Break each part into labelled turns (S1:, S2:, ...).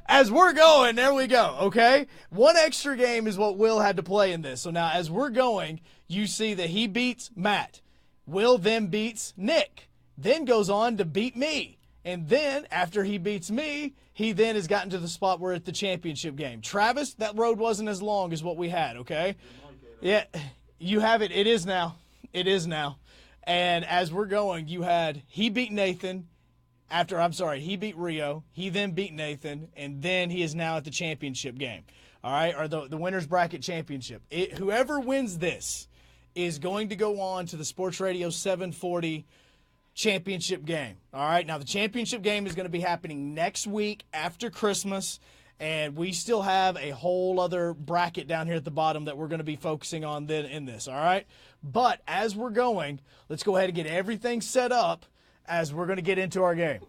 S1: As we're going, there we go, okay? One extra game is what Will had to play in this. So now as we're going, you see that he beats Matt. Will then beats Nick, then goes on to beat me. And then after he beats me, he then has gotten to the spot where at the championship game. Travis, that road wasn't as long as what we had, okay? Yeah, you have it. It is now. It is now. And as we're going, he beat Nathan. He beat Rio. He then beat Nathan, and then he is now at the championship game. All right, or the winner's bracket championship. Whoever wins this is going to go on to the Sports Radio 740 championship game. All right, now the championship game is going to be happening next week after Christmas, and we still have a whole other bracket down here at the bottom that we're going to be focusing on then in this. All right, but as we're going, let's go ahead and get everything set up as we're going to get into our game.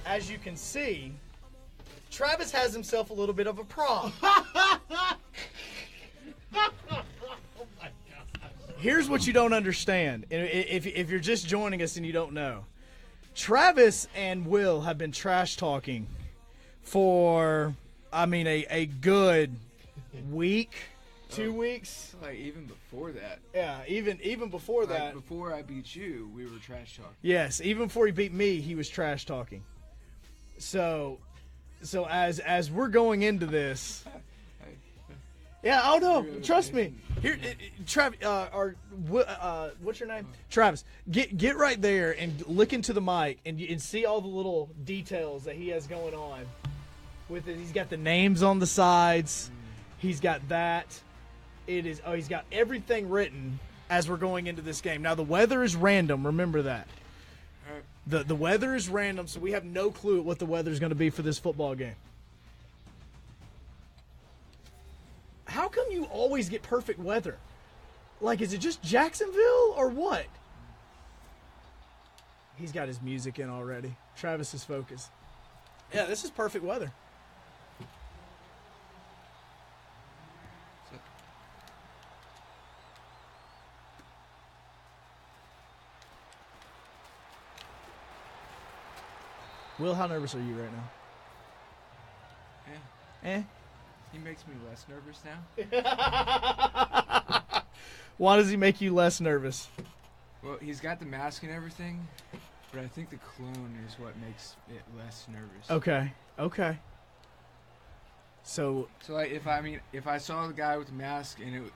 S1: As you can see, Travis has himself a little bit of a problem. Here's what you don't understand. If you're just joining us and you don't know, Travis and Will have been trash talking for, a good week, 2 weeks.
S2: Like even before that.
S1: Yeah, even before that.
S2: Before I beat you, we were trash talking.
S1: Yes, even before he beat me, he was trash talking. So as we're going into this, yeah, oh no, trust me. Here, Travis, what's your name? Travis. Get right there and look into the mic and see all the little details that he has going on. With it, he's got the names on the sides. He's got that. He's got everything written as we're going into this game. Now the weather is random. Remember that. The weather is random, so we have no clue what the weather is going to be for this football game. How come you always get perfect weather? Like, is it just Jacksonville or what? He's got his music in already. Travis is focused. Yeah, this is perfect weather. Will, how nervous are you right now? Eh?
S2: He makes me less nervous now.
S1: Why does he make you less nervous?
S2: Well, he's got the mask and everything, but I think the clone is what makes it less nervous.
S1: Okay. So
S2: like if I saw the guy with the mask and it was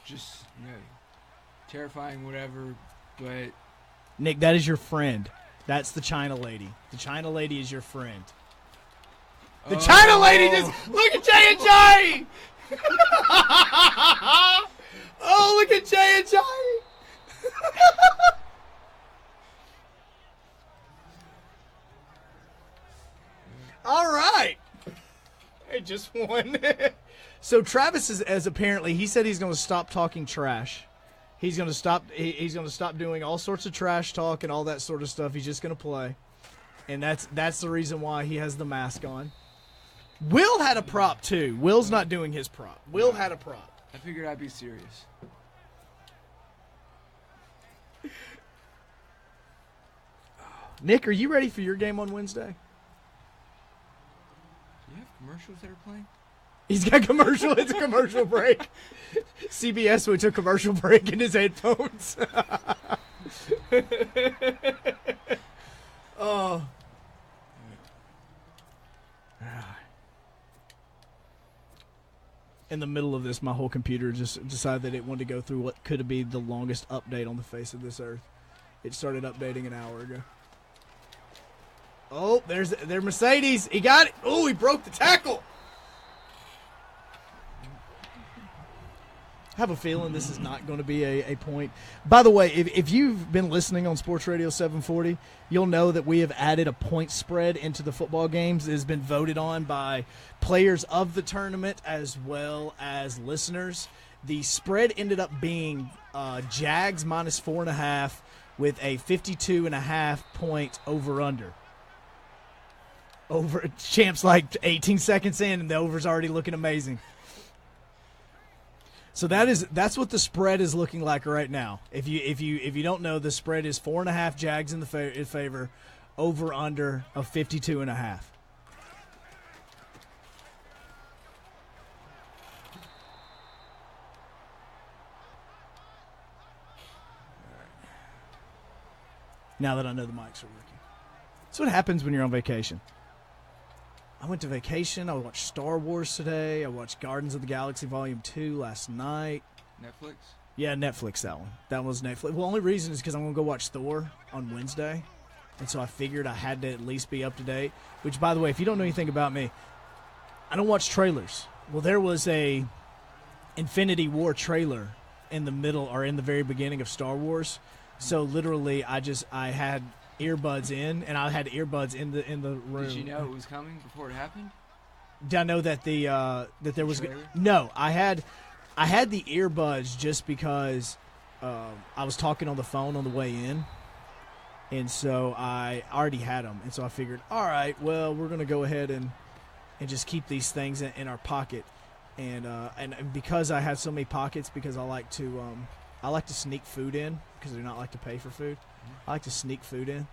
S2: just terrifying, whatever, but
S1: Nick, that is your friend. That's the China lady. The China lady is your friend. The China lady just look at J&J. Oh, look at J&J. All right. I just won. So Travis is apparently, he said he's going to stop talking trash. He's going to stop. He's going to stop doing all sorts of trash talk and all that sort of stuff. He's just going to play, and that's the reason why he has the mask on. Will had a prop too. Will's not doing his prop. Will had a prop.
S2: I figured I'd be serious.
S1: Nick, are you ready for your game on Wednesday?
S2: Do you have commercials that are playing?
S1: He's got commercial. It's a commercial break. CBS went to a commercial break in his headphones. Oh. the middle of this, my whole computer just decided that it wanted to go through what could be the longest update on the face of this earth. It started updating an hour ago. Oh, there's Mercedes. He got it. Oh, he broke the tackle. I have a feeling this is not going to be a point. By the way, if you've been listening on Sports Radio 740, you'll know that we have added a point spread into the football games. It has been voted on by players of the tournament as well as listeners. The spread ended up being Jags minus 4.5 with a 52.5 point over-under. Champs like 18 seconds in, and the over's already looking amazing. So that's what the spread is looking like right now. If you don't know, the spread is 4.5 Jags in favor, over under of 52.5. Now that I know the mics are working. That's what happens when you're on vacation. I went to vacation. I watched Star Wars today. I watched Guardians of the Galaxy Volume 2 last night.
S2: Netflix?
S1: Yeah, Netflix, that one. That was Netflix. Well, the only reason is because I'm going to go watch Thor on Wednesday. And so I figured I had to at least be up to date. Which, by the way, if you don't know anything about me, I don't watch trailers. Well, there was a Infinity War trailer in the middle or in the very beginning of Star Wars. So literally I had earbuds in, and I had earbuds in the room.
S2: Did you know it was coming before it happened?
S1: Did I know that that there was
S2: trailer?
S1: No, I had the earbuds just because I was talking on the phone on the way in, and so I already had them, and so I figured, all right, well, we're gonna go ahead and just keep these things in our pocket, and because I had so many pockets, because I like to sneak food in because I do not like to pay for food. I like to sneak food in,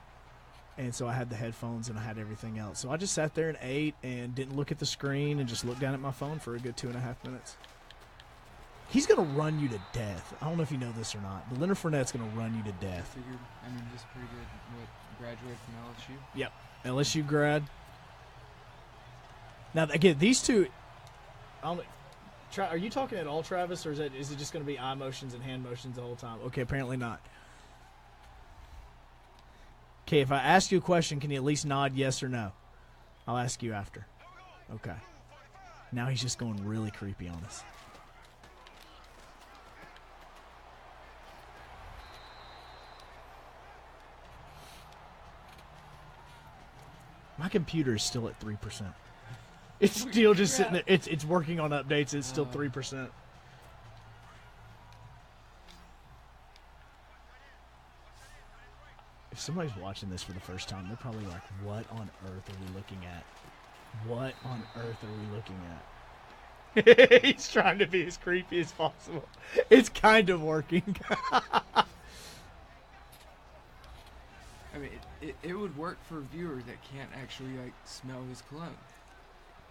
S1: and so I had the headphones and I had everything else. So I just sat there and ate and didn't look at the screen and just looked down at my phone for a good 2.5 minutes. He's going to run you to death. I don't know if you know this or not, but Leonard Fournette's going to run you to death.
S2: This is pretty good. Graduated from LSU?
S1: Yep, LSU grad. Now, again, these two, are you talking at all, Travis, or is it just going to be eye motions and hand motions the whole time? Okay, apparently not. Okay, if I ask you a question, can you at least nod yes or no? I'll ask you after. Okay. Now he's just going really creepy on us. My computer is still at 3%. It's still just sitting there. It's working on updates. It's still 3%. If somebody's watching this for the first time, they're probably like, what on earth are we looking at? What on earth are we looking at? He's trying to be as creepy as possible. It's kind of working.
S2: It would work for viewers that can't actually smell his cologne.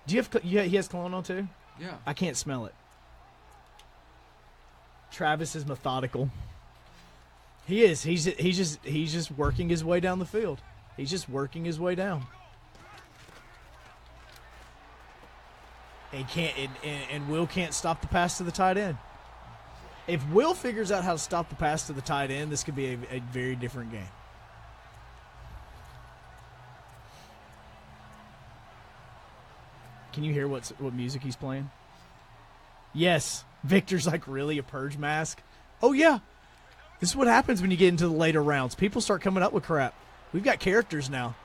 S1: Do you have? Yeah, he has cologne on too.
S2: Yeah.
S1: I can't smell it. Travis is methodical. He is. He's just working his way down the field. He's just working his way down. And Will can't stop the pass to the tight end. If Will figures out how to stop the pass to the tight end, this could be a very different game. Can you hear what music he's playing? Yes. Victor's like, really, a purge mask? Oh, yeah. This is what happens when you get into the later rounds. People start coming up with crap. We've got characters now.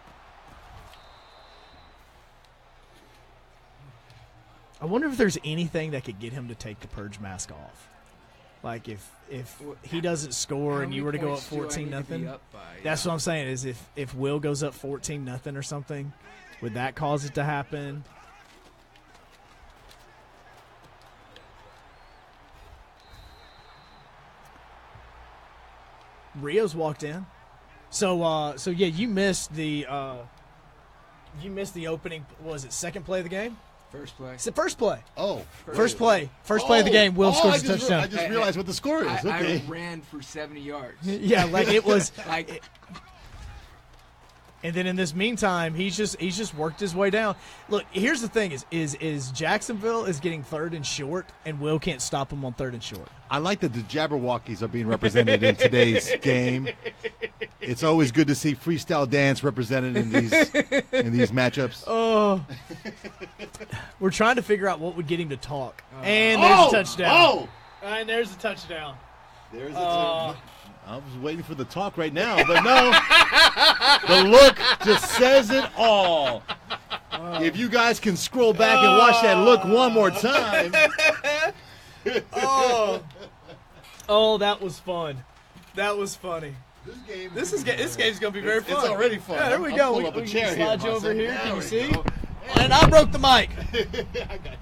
S1: I wonder if there's anything that could get him to take the purge mask off. Like if he doesn't score and you were to go up 14-0. That's what I'm saying is if Will goes up 14-0 or something, would that cause it to happen? Rio's walked in. So yeah, you missed the opening, was it second play of the game?
S2: First play.
S1: It's the first play.
S3: Oh.
S1: First play of the game. Will scores a touchdown.
S3: I just realized what the score is. Okay.
S2: I ran for 70 yards.
S1: Yeah, like it was. And then in this meantime, he's just worked his way down. Look, here's the thing: is Jacksonville is getting 3rd and short, and Will can't stop him on 3rd and short.
S3: I like that the Jabberwockies are being represented in today's game. It's always good to see freestyle dance represented in these matchups.
S1: Oh, we're trying to figure out what would get him to talk. And there's a touchdown.
S3: Oh,
S1: And there's a touchdown.
S3: there's a. I was waiting for the talk right now, but no. The look just says it all. If you guys can scroll back and watch that look one more time.
S1: Oh, that was fun. That was funny. This game's gonna be very fun.
S3: It's already fun.
S1: Yeah, there we
S3: I'll
S1: go.
S3: pull up a
S1: We
S3: chair
S1: can
S3: here,
S1: slide you over
S3: Marcel.
S1: here.
S3: There
S1: Can you
S3: we
S1: see?
S3: go.
S1: And I broke the mic.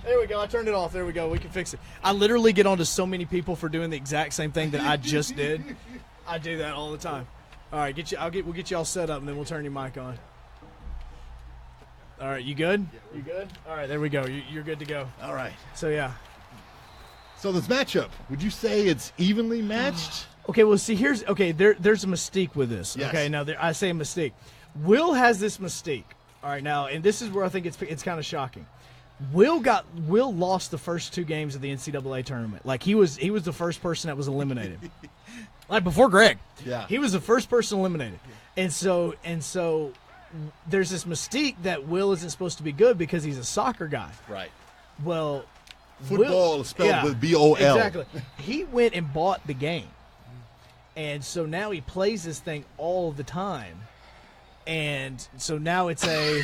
S1: There we go. I turned it off. There we go. We can fix it. I literally get on to so many people for doing the exact same thing that I just did. I do that all the time. All right, we'll get you all set up, and then we'll turn your mic on. All right, you good? You good? All right, there we go. You're good to go.
S3: All right.
S1: So yeah.
S3: So this matchup, would you say it's evenly matched?
S1: Okay, well, see, there's a mystique with this.
S3: Yes.
S1: Okay, now I say a mystique. Will has this mystique. All right, now, and this is where I think it's kind of shocking. Will lost the first 2 games of the NCAA tournament. Like he was the first person that was eliminated. Like before Greg.
S3: Yeah.
S1: He was the first person eliminated. And so there's this mystique that Will isn't supposed to be good because he's a soccer guy.
S3: Right.
S1: Well,
S3: Football is spelled with B-O-L.
S1: Exactly. He went and bought the game. And so now he plays this thing all the time. And so now it's a...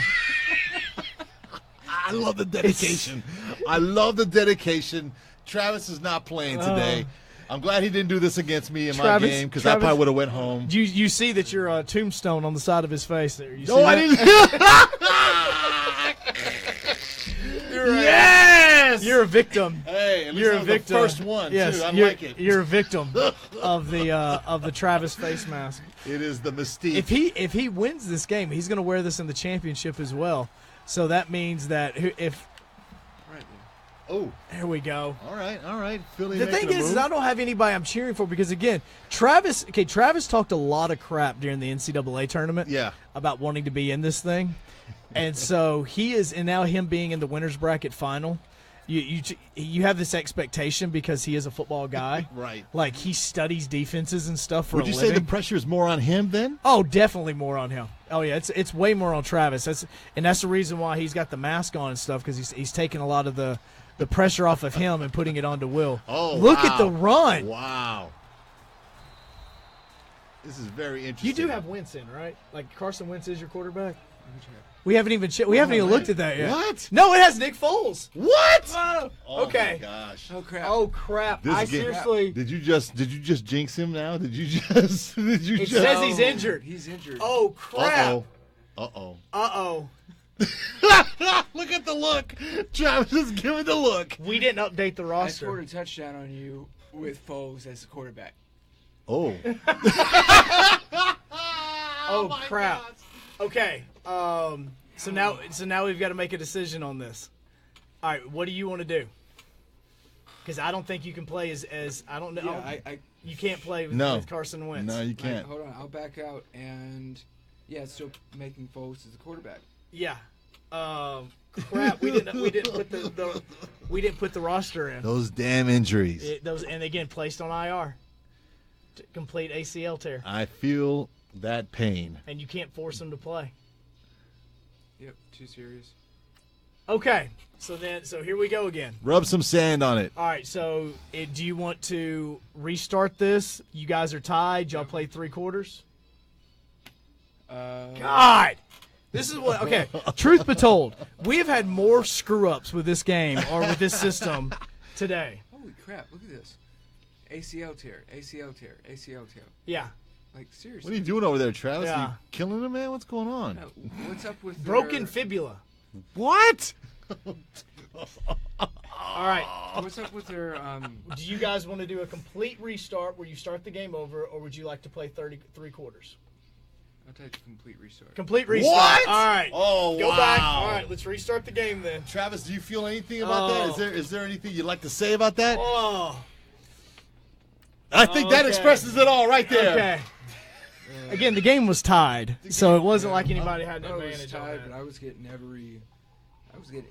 S3: I love the dedication. I love the dedication. Travis is not playing today. I'm glad he didn't do this against me in my game because I probably would have went home.
S1: You see that you're a tombstone on the side of his face there. You see
S3: I didn't. Yes!
S1: You're a victim.
S3: Hey, at least
S1: You're
S3: that
S1: a
S3: was
S1: victim.
S3: the first one,
S1: yes,
S3: too. I like it.
S1: You're a victim of the Travis face mask.
S3: It is the mystique.
S1: If he wins this game, he's going to wear this in the championship as well. So that means that if
S3: Oh,
S1: there we go.
S3: All right. Philly
S1: The thing is I don't have anybody I'm cheering for because, again, Travis talked a lot of crap during the NCAA tournament about wanting to be in this thing. And so he is, and now him being in the winner's bracket final, you have this expectation because he is a football guy.
S3: Right.
S1: Like he studies defenses and stuff for a living.
S3: Would you say the pressure is more on him then?
S1: Oh, definitely more on him. Oh yeah, it's way more on Travis. That's the reason why he's got the mask on and stuff because he's taking a lot of the pressure off of him and putting it onto Will.
S3: Oh,
S1: look at the run!
S3: Wow, this is very interesting.
S1: You do have Wentz in, right? Like Carson Wentz is your quarterback. We haven't even looked at that yet.
S3: What?
S1: No, it has Nick Foles.
S3: What?
S1: Oh, okay.
S3: My gosh.
S2: Oh crap.
S1: Oh crap! Seriously.
S3: Did you just jinx him now?
S1: It says he's injured.
S2: He's injured.
S1: Oh crap!
S3: Uh oh. Look at the look. Travis is giving the look.
S1: We didn't update the
S2: I
S1: roster.
S2: scored a touchdown on you with Foles as the quarterback.
S3: Oh.
S1: Oh crap! God. Okay. So now we've got to make a decision on this. All right, what do you want to do? Because I don't think you can play as I don't know.
S2: Yeah,
S1: you can't play with Carson Wentz.
S3: No, you can't.
S2: Hold on, I'll back out and still making Foles as the quarterback.
S1: Yeah. Crap. We didn't put the roster in.
S3: Those damn injuries.
S1: And again placed on IR. Complete ACL tear.
S3: I feel that pain.
S1: And you can't force them to play.
S2: Yep, too serious.
S1: Okay, so here we go again.
S3: Rub some sand on it.
S1: All right, so do you want to restart this? You guys are tied. Y'all play 3 quarters? God! This is what, okay, truth be told, we have had more screw-ups with this game or with this system today.
S2: Holy crap, look at this. ACL tear.
S1: Yeah.
S2: Like, seriously.
S3: What are you doing over there, Travis?
S1: Yeah.
S3: Are you killing him, man? What's going on?
S2: No, what's up with
S1: Broken fibula.
S3: What?
S1: All right.
S2: What's up with their
S1: Do you guys want to do a complete restart where you start the game over, or would you like to play 3 quarters?
S2: I'll take a complete restart.
S1: Complete restart.
S3: What?
S1: All right.
S3: Oh,
S1: Go
S3: wow.
S1: back. All right, let's restart the game then.
S3: Travis, do you feel anything about that? Is there anything you'd like to say about that?
S1: Oh.
S3: I think that expresses it all right there.
S1: Okay. Again, the game was tied, so it wasn't like anybody had an
S2: I was
S1: advantage on
S2: tied,
S1: that.
S2: but I was getting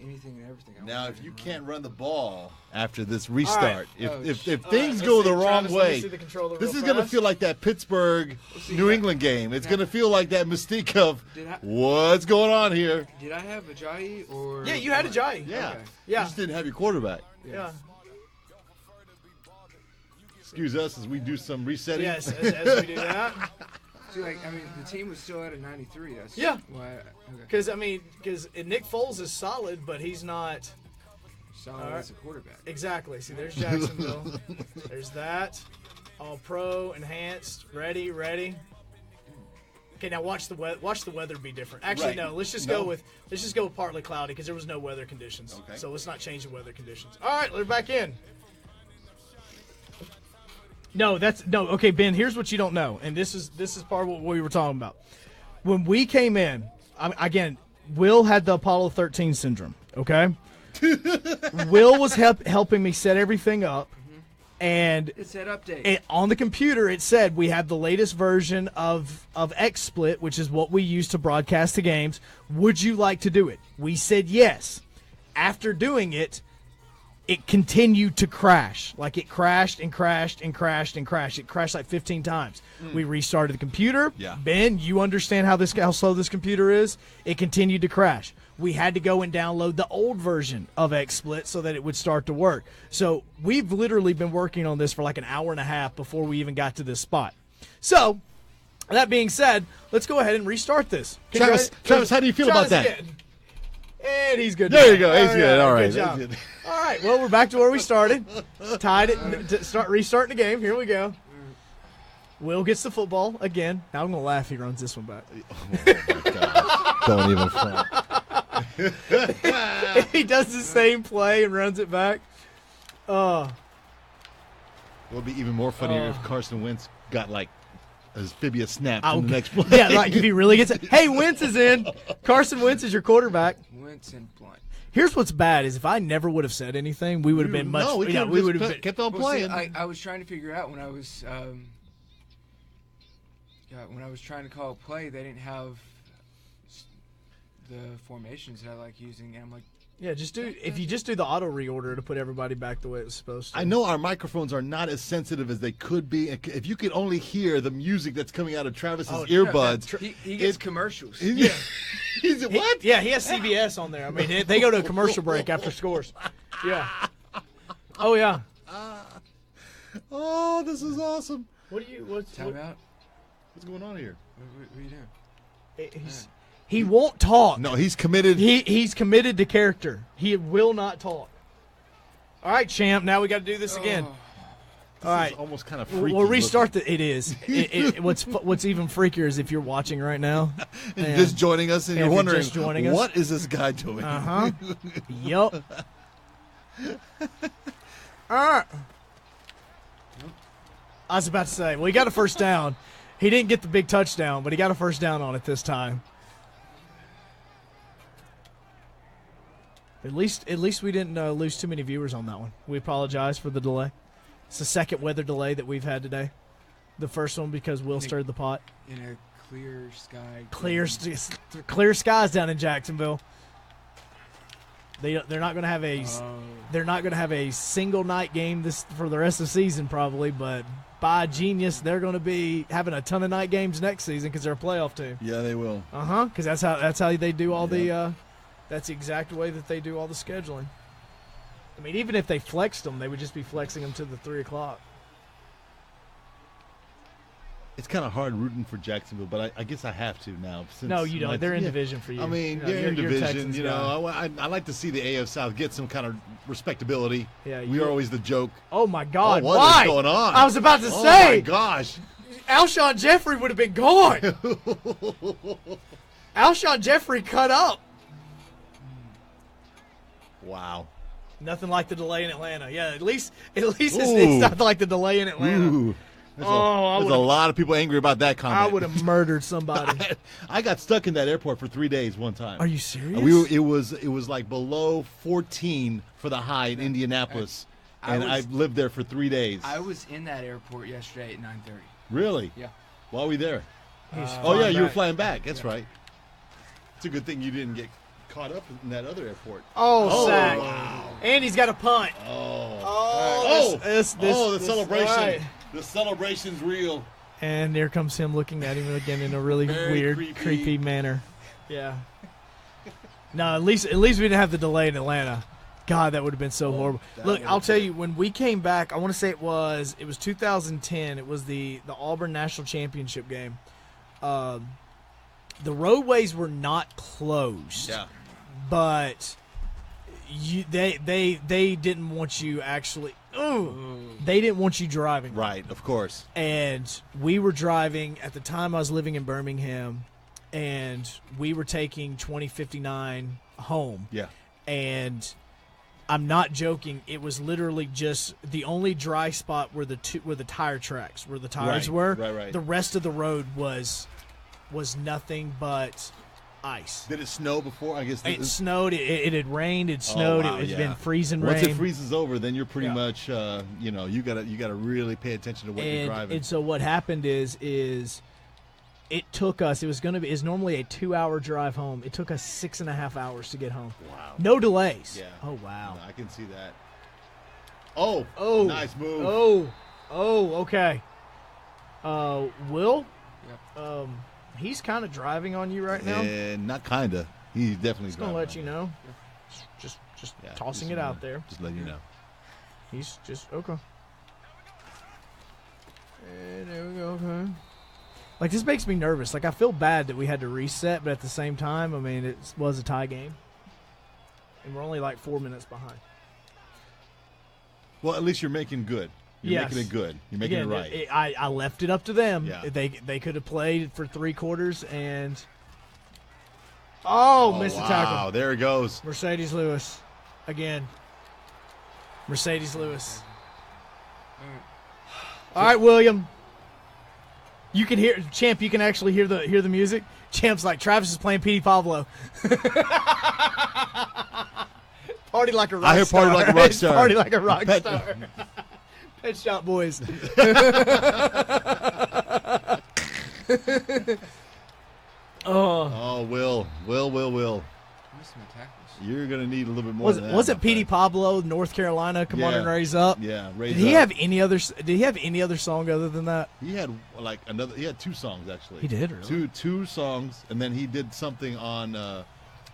S2: anything and everything.
S3: Now, if you can't run the ball after this restart,
S2: Oh,
S3: if
S2: shit.
S3: things
S1: Let's
S3: go the
S1: see,
S3: wrong
S1: Travis, let me
S3: way,
S1: see the controller
S3: this
S1: real
S3: is going to
S1: fast.
S3: feel like that Pittsburgh New England game. It's going to feel like that mystique of what's going on here.
S2: Did I have Ajayi or?
S1: Yeah, you had Ajayi.
S3: Yeah,
S2: Okay.
S1: Yeah.
S3: You just didn't have your quarterback.
S1: Yeah.
S3: Excuse us as we do some resetting.
S1: Yes, as we do that.
S2: See, the team was still at a 93. That's
S1: Yeah.
S2: why.
S1: Because Nick Foles is solid, but he's not
S2: Solid as a quarterback.
S1: exactly. See, there's Jacksonville. There's that. All pro, enhanced, ready. Okay, now watch the weather be different. Actually,
S3: Right.
S1: no. Let's just go with partly cloudy because there was no weather conditions.
S3: Okay.
S1: So let's not change the weather conditions. All right, we're back in. No, okay, Ben, here's what you don't know, and this is part of what we were talking about. When we came in, again, Will had the Apollo 13 syndrome, okay? Will was helping me set everything up, and
S2: It said update.
S1: on the computer it said we have the latest version of XSplit, which is what we use to broadcast the games. Would you like to do it? We said yes. After doing it, it continued to crash. Like it crashed and crashed and crashed and crashed. It crashed like 15 times. We restarted the computer.
S3: Yeah.
S1: Ben, you understand how slow this computer is? It continued to crash. We had to go and download the old version of XSplit so that it would start to work. So we've literally been working on this for like an hour and a half before we even got to this spot. So, that being said, let's go ahead and restart this.
S3: Travis, how do you feel about that?
S1: And he's good.
S3: There you go. He's good. All right.
S1: Good job.
S3: That's good.
S1: All right. Well, we're back to where we started. Tied it. Restarting the game. Here we go. Will gets the football again. Now I'm gonna laugh. He runs this one back.
S3: Oh my gosh. Don't even front.
S1: He does the same play and runs it back.
S3: It would be even more funnier if Carson Wentz got like amphibious snap in the next play.
S1: Yeah, like if he really gets it. Hey, Wentz is in. Carson Wentz is your quarterback.
S2: Wentz and Blunt.
S1: Here's what's bad is if I never would have said anything, we would have been much.
S3: No, we
S1: would have been.
S3: kept on
S2: Well, see,
S3: playing.
S2: I was trying to figure out when I was trying to call a play, they didn't have the formations that I like using, and I'm like,
S1: Yeah, if you just do the auto reorder to put everybody back the way it was supposed to.
S3: I know our microphones are not as sensitive as they could be. If you could only hear the music that's coming out of Travis's earbuds.
S2: he gets commercials.
S3: He's what?
S1: Yeah, he has CBS on there. I mean, they go to a commercial break after scores. Yeah. Oh yeah.
S3: Oh, this is awesome.
S1: What's
S2: Timeout.
S3: What's going on here?
S2: What are you doing?
S1: He won't talk.
S3: No, he's committed.
S1: He's committed to character. He will not talk. All right, champ. Now we got to do this again. All right.
S3: It's almost kind of freaky.
S1: We'll restart It is. What's even freakier is if you're watching right now.
S3: And you're just joining us, and you're wondering,
S1: just joining us.
S3: what is this guy doing?
S1: Yup. All right. I was about to say, well, he got a first down. He didn't get the big touchdown, but he got a first down on it this time. At least we didn't lose too many viewers on that one. We apologize for the delay. It's the second weather delay that we've had today. The first one because Will stirred the pot.
S2: In a clear sky.
S1: Clear skies down in Jacksonville. They're not going to have a single night game for the rest of the season probably, but by genius they're going to be having a ton of night games next season because they're a playoff team.
S3: Yeah, they will.
S1: Because that's how they do all the. That's the exact way that they do all the scheduling. I mean, even if they flexed them, they would just be flexing them to the 3 o'clock.
S3: It's kind of hard rooting for Jacksonville, but I guess I have to now.
S1: No, you don't. They're in division for you.
S3: I mean, they're in division. You know, I like to see the AF South get some kind of respectability.
S1: Yeah,
S3: we are always the joke.
S1: Oh my God!
S3: What
S1: why?
S3: is going on?
S1: I was about to say.
S3: Oh my gosh!
S1: Alshon Jeffrey would have been gone. Alshon Jeffrey cut up.
S3: Wow.
S1: Nothing like the delay in Atlanta. Yeah, at least it's not like the delay in Atlanta.
S3: Ooh. There's a lot of people angry about that comment.
S1: I would have murdered somebody.
S3: I got stuck in that airport for 3 days one time.
S1: Are you serious?
S3: It was like below 14 for the high in Indianapolis, and I lived there for 3 days.
S2: I was in that airport yesterday at 9:30.
S3: Really?
S2: Yeah.
S3: Why are we there? Oh, yeah, you were flying back. That's right. It's a good thing you didn't get caught up in that other airport.
S1: Sack.
S3: Wow.
S1: And he's got a punt.
S3: The celebration.
S1: Right.
S3: The celebration's real.
S1: And there comes him looking at him again in a really
S3: Very
S1: weird, creepy manner. Yeah. No, at least we didn't have the delay in Atlanta. God, that would have been so horrible. Look, I'll tell you, when we came back, I want to say it was 2010. It was the Auburn National Championship game. The roadways were not closed.
S3: Yeah.
S1: But they didn't want you actually. They didn't want you driving.
S3: Right, of course.
S1: And we were driving at the time. I was living in Birmingham, and we were taking 2059 home.
S3: Yeah.
S1: And I'm not joking. It was literally just the only dry spot where the tire tracks, where the tires were.
S3: Right.
S1: The rest of the road was nothing but ice.
S3: Did it snow before? I guess
S1: it snowed. It had rained. It snowed. It had been freezing rain.
S3: Once it freezes over, then you're pretty much, you gotta really pay attention to what you're driving.
S1: And so what happened is it took us. It's normally a 2-hour drive home. It took us 6.5 hours to get home.
S3: Wow.
S1: No delays.
S3: Yeah.
S1: Oh wow.
S3: I can see that. Oh. Nice move.
S1: Okay. Will.
S2: Yep.
S1: He's kind of driving on you right now.
S3: And not kinda. He's definitely.
S1: He's gonna let you know. Just tossing it out there.
S3: Just letting you know.
S1: He's just okay. And there we go. Okay. Like, this makes me nervous. Like, I feel bad that we had to reset, but at the same time, I mean, it was a tie game, and we're only like 4 minutes behind.
S3: Well, at least you're making good. You're making it good. You're making it right.
S1: I left it up to them.
S3: Yeah.
S1: They could have played for 3 quarters and missed the tackle.
S3: Wow, there it goes.
S1: Mercedes Lewis again. Mercedes Lewis. All right, William. You can hear Champ. You can actually hear the music. Champ's like, Travis is playing Petey Pablo. Party like a rock star.
S3: I hear party like a rock star.
S1: Party like a rock star. Pet Shop Boys.
S3: Will.
S2: I missed my tackles.
S3: You're gonna need a little bit more.
S1: Was it Petey Pablo, North Carolina? Come on and raise up.
S3: Yeah,
S1: Did he have any other song other than that?
S3: He had He had 2 songs actually.
S1: He did, really?
S3: Two songs, and then he did something on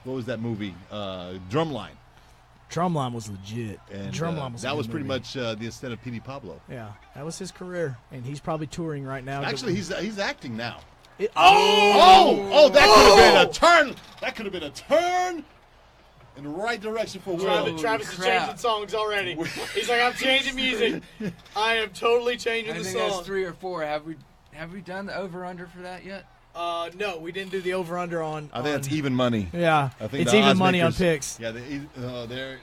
S3: what was that movie? Drumline.
S1: Drumline was legit.
S3: And
S1: Drumline was.
S3: That was pretty
S1: movie.
S3: much the extent of Petey Pablo.
S1: Yeah, that was his career, and he's probably touring right now.
S3: Actually, he's acting now.
S1: That
S3: That could have been a turn. That could have been a turn in the right direction for Will.
S1: Travis is changing songs already. He's like, I'm changing music. I am totally changing the
S2: I think
S1: song.
S2: that's 3 or 4. Have we done the over/under for that yet?
S1: No, we didn't do the over/under on.
S3: I think that's even money.
S1: Yeah,
S3: I think
S1: it's
S3: the
S1: even
S3: odds
S1: money on
S3: makers-
S1: picks.
S3: Yeah, they're.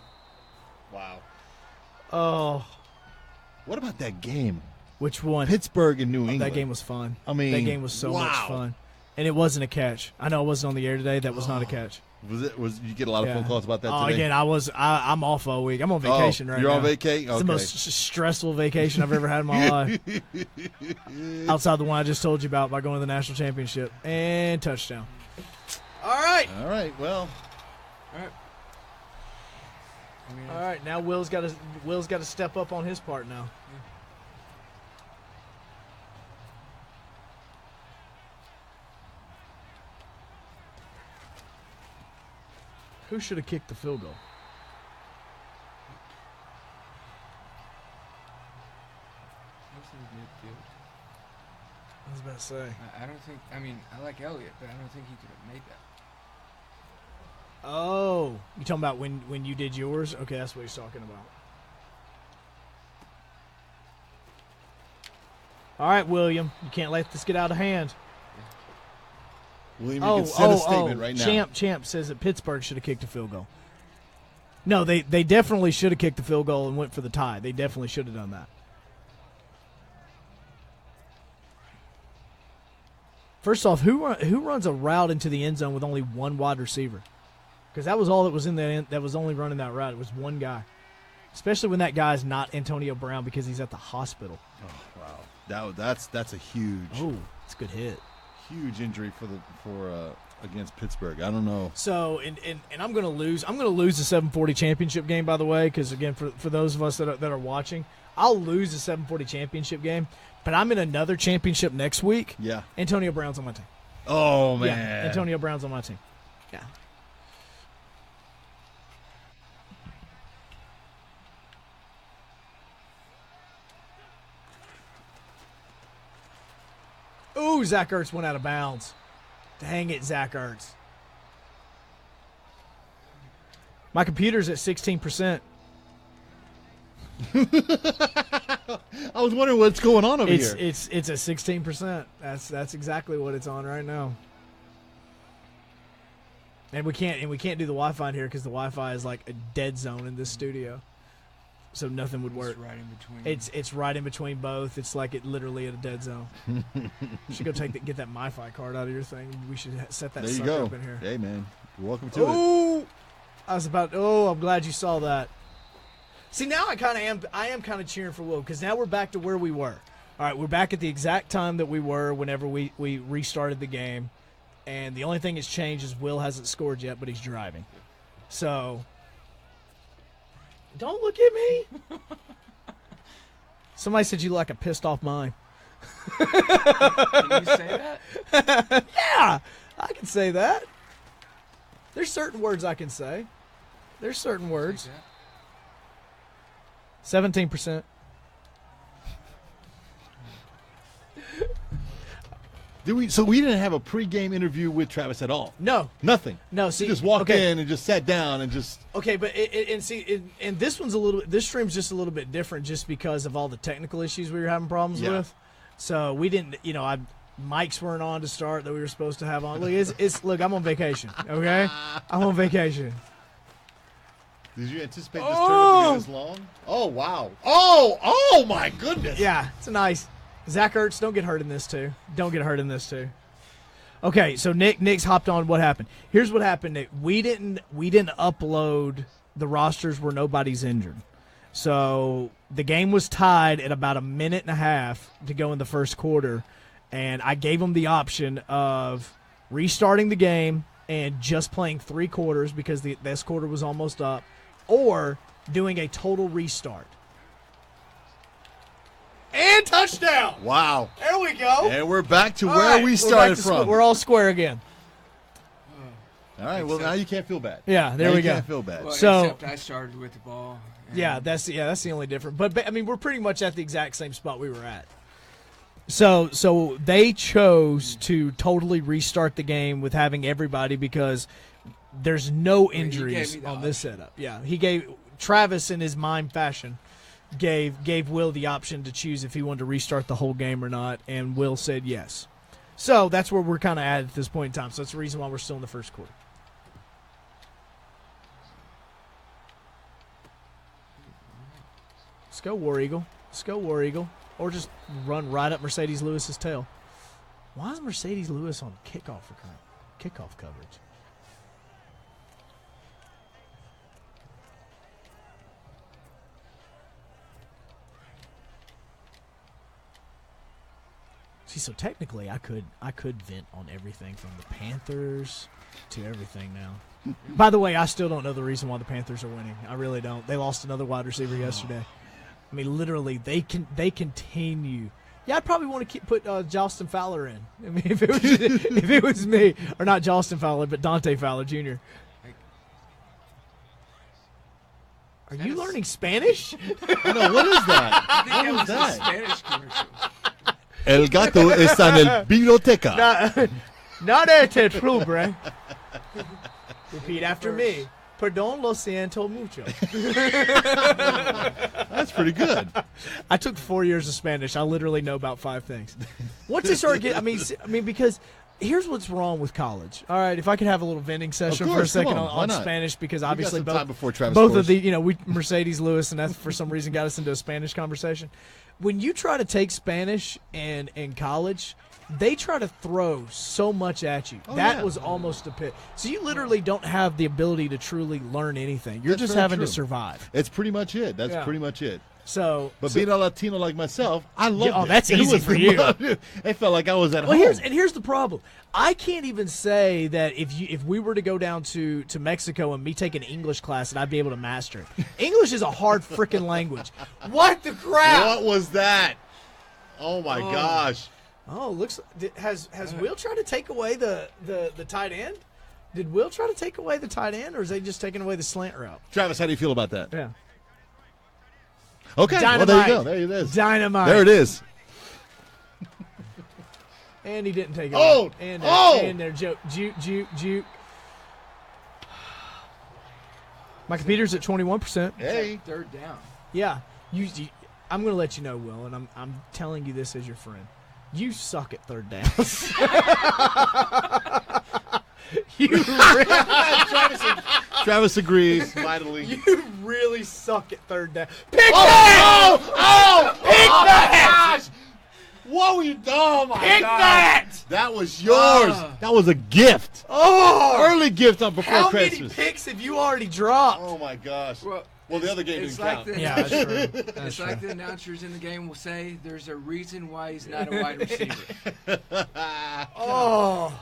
S3: Wow.
S1: Oh,
S3: What about that game?
S1: which one?
S3: Pittsburgh and New England.
S1: That game was fun.
S3: I mean,
S1: that game was so much
S3: wow.
S1: fun, and it wasn't a catch. I know I wasn't on the air today. That was not a catch.
S3: Was you get a lot of phone calls about that today?
S1: Again, I'm off all week. I'm on vacation right now.
S3: You're on vacation?
S1: It's the most stressful vacation I've ever had in my life. Outside the one I just told you about by going to the national championship. And touchdown. All right.
S3: All right, well.
S2: All right.
S1: All right, now Will's got to step up on his part now. Who should have kicked the field goal? I was about to say.
S2: I don't think. I mean, I like Elliott, but I don't think he could have made that.
S1: Oh, you talking about when you did yours? Okay, that's what he's talking about. All right, William, you can't let this get out of hand.
S3: William, you can send a statement right now.
S1: Champ says that Pittsburgh should have kicked a field goal. No, they definitely should have kicked the field goal and went for the tie. They definitely should have done that. First off, who runs a route into the end zone with only one wide receiver? Because that was all that was in the end, that was only running that route. It was one guy. Especially when that guy's not Antonio Brown because he's at the hospital.
S3: Oh, wow. That's a huge,
S1: Oh, it's a good hit.
S3: huge injury for against Pittsburgh. I don't know.
S1: So, and I'm going to lose. I'm going to lose the 740 championship game, by the way, because, again, for those of us that are watching, I'll lose the 740 championship game, but I'm in another championship next week.
S3: Yeah.
S1: Antonio Brown's on my team.
S3: Oh, man.
S1: Yeah, Antonio Brown's on my team. Yeah. Ooh, Zach Ertz went out of bounds. Dang it, Zach Ertz. My computer's at 16%.
S3: I was wondering what's going on over here.
S1: It's at 16%. That's exactly what it's on right now. And we can't do the Wi-Fi in here because the Wi-Fi is like a dead zone in this studio, so nothing would work.
S2: It's right in between.
S1: It's right in between both. It's like it literally at a dead zone. You should go get that MiFi card out of your thing. We should set that
S3: There you
S1: sucker
S3: go.
S1: up in here.
S3: Hey, man. You're welcome to it.
S1: Ooh, I'm glad you saw that. See, now I am kind of cheering for Will because now we're back to where we were. All right, we're back at the exact time that we were whenever we restarted the game. And the only thing that's changed is Will hasn't scored yet, but he's driving. So, don't look at me. Somebody said you look like a pissed off mime.
S2: Can you say that?
S1: Yeah, I can say that. There's certain words I can say. There's certain words.
S2: Like that?
S1: 17%.
S3: So we didn't have a pregame interview with Travis at all?
S1: No.
S3: Nothing?
S1: No, see,
S3: He just walked
S1: okay.
S3: in and just sat down and just...
S1: Okay, but and this one's this stream's just a little bit different just because of all the technical issues we were having problems
S3: Yeah.
S1: with. So we didn't, mics weren't on to start that we were supposed to have on. Look, look, I'm on vacation. Okay, I'm on vacation.
S3: Did you anticipate this tournament to be this long? Oh, wow. Oh, my goodness.
S1: Yeah, it's a nice. Zach Ertz, don't get hurt in this too. Don't get hurt in this too. Okay, so Nick's hopped on. What happened? Here's what happened, Nick. We didn't upload the rosters where nobody's injured. So the game was tied at about a minute and a half to go in the first quarter, and I gave them the option of restarting the game and just playing 3 quarters because this quarter was almost up, or doing a total restart. And touchdown!
S3: Wow.
S1: There we go.
S3: And we're back to
S1: All
S3: where
S1: right,
S3: we
S1: we're
S3: started
S1: back to
S3: from.
S1: We're all square again.
S3: All right, well, now you can't feel bad.
S1: Yeah, there
S3: now
S1: we
S3: you
S1: go.
S3: can't feel bad.
S2: Well,
S1: So-
S2: except I started with the ball. and-
S1: Yeah, that's the only difference. But I mean, we're pretty much at the exact same spot we were at. So they chose to totally restart the game with having everybody because there's no
S2: he gave
S1: injuries
S2: me the
S1: on this setup. Yeah, he gave Travis in his mime fashion gave Will the option to choose if he wanted to restart the whole game or not, and Will said yes. So that's where we're kind of at this point in time. So that's the reason why we're still in the first quarter. Let's go, War Eagle. Let's go, War Eagle. Or just run right up Mercedes Lewis's tail. Why is Mercedes Lewis on kickoff coverage? See, so technically, I could vent on everything from the Panthers to everything now. By the way, I still don't know the reason why the Panthers are winning. I really don't. They lost another wide receiver yesterday. I mean, literally, they continue. Yeah, I'd probably want to put Justin Fowler in. I mean, if it was me, or not Justin Fowler, but Dante Fowler Jr. Are you learning Spanish?
S3: No, what is that?
S2: I think
S3: What was
S2: that was a
S3: that?
S2: Spanish commercial.
S3: El gato está en el biblioteca.
S1: Not este trubre. Repeat after me. Perdón, lo siento mucho.
S3: That's pretty good.
S1: I took 4 years of Spanish. I literally know about 5 things. Once they start getting, I mean, because here's what's wrong with college. All right, if I could have a little vending session
S3: Of
S1: for a
S3: course, come
S1: second
S3: on. Why
S1: on
S3: not?
S1: Spanish, because
S3: We got
S1: obviously
S3: some time before Travis
S1: both
S3: scores.
S1: of the, we Mercedes Lewis, and that for some reason got us into a Spanish conversation. When you try to take Spanish in college, they try to throw so much at you. That
S3: yeah.
S1: was almost a pit. So you literally don't have the ability to truly learn anything. You're
S3: That's
S1: just
S3: very
S1: having
S3: true.
S1: to survive.
S3: It's pretty much it. That's
S1: Yeah.
S3: pretty much it.
S1: So,
S3: But being a Latino like myself, I love it.
S1: Oh, that's
S3: It
S1: easy
S3: was
S1: for you.
S3: It felt like I was at
S1: well,
S3: home.
S1: here's the problem. I can't even say that if we were to go down to Mexico and me take an English class, that I'd be able to master it. English is a hard freaking language. What the crap?
S3: What was that? Oh, my gosh.
S1: Oh, has Will tried to take away the tight end? Did Will try to take away the tight end, or is they just taking away the slant route?
S3: Travis, how do you feel about that?
S1: Yeah.
S3: Okay,
S1: Dynamite.
S3: well, there you go. There it is.
S1: Dynamite.
S3: There it is.
S1: And he didn't take it.
S3: Oh!
S1: And there, juke. My computer's at 21%.
S3: Hey.
S2: Third down.
S1: Yeah. I'm going to let you know, Will, and I'm telling you this as your friend. You suck at third downs.
S3: Travis agrees mightily.
S1: You really suck at third down. Pick that! Pick that!
S3: Gosh! What were you doing? Oh, my
S1: Pick
S3: God.
S1: that!
S3: That was yours. That was a gift.
S1: Oh!
S3: Early gift on before
S1: How
S3: Christmas.
S1: many picks have you already dropped?
S3: Oh, my gosh. Well, the other game
S2: it's
S3: didn't
S2: like
S3: count.
S1: Yeah, that's true.
S2: It's like the announcers in the game will say, there's a reason why he's not a wide receiver.
S1: Oh.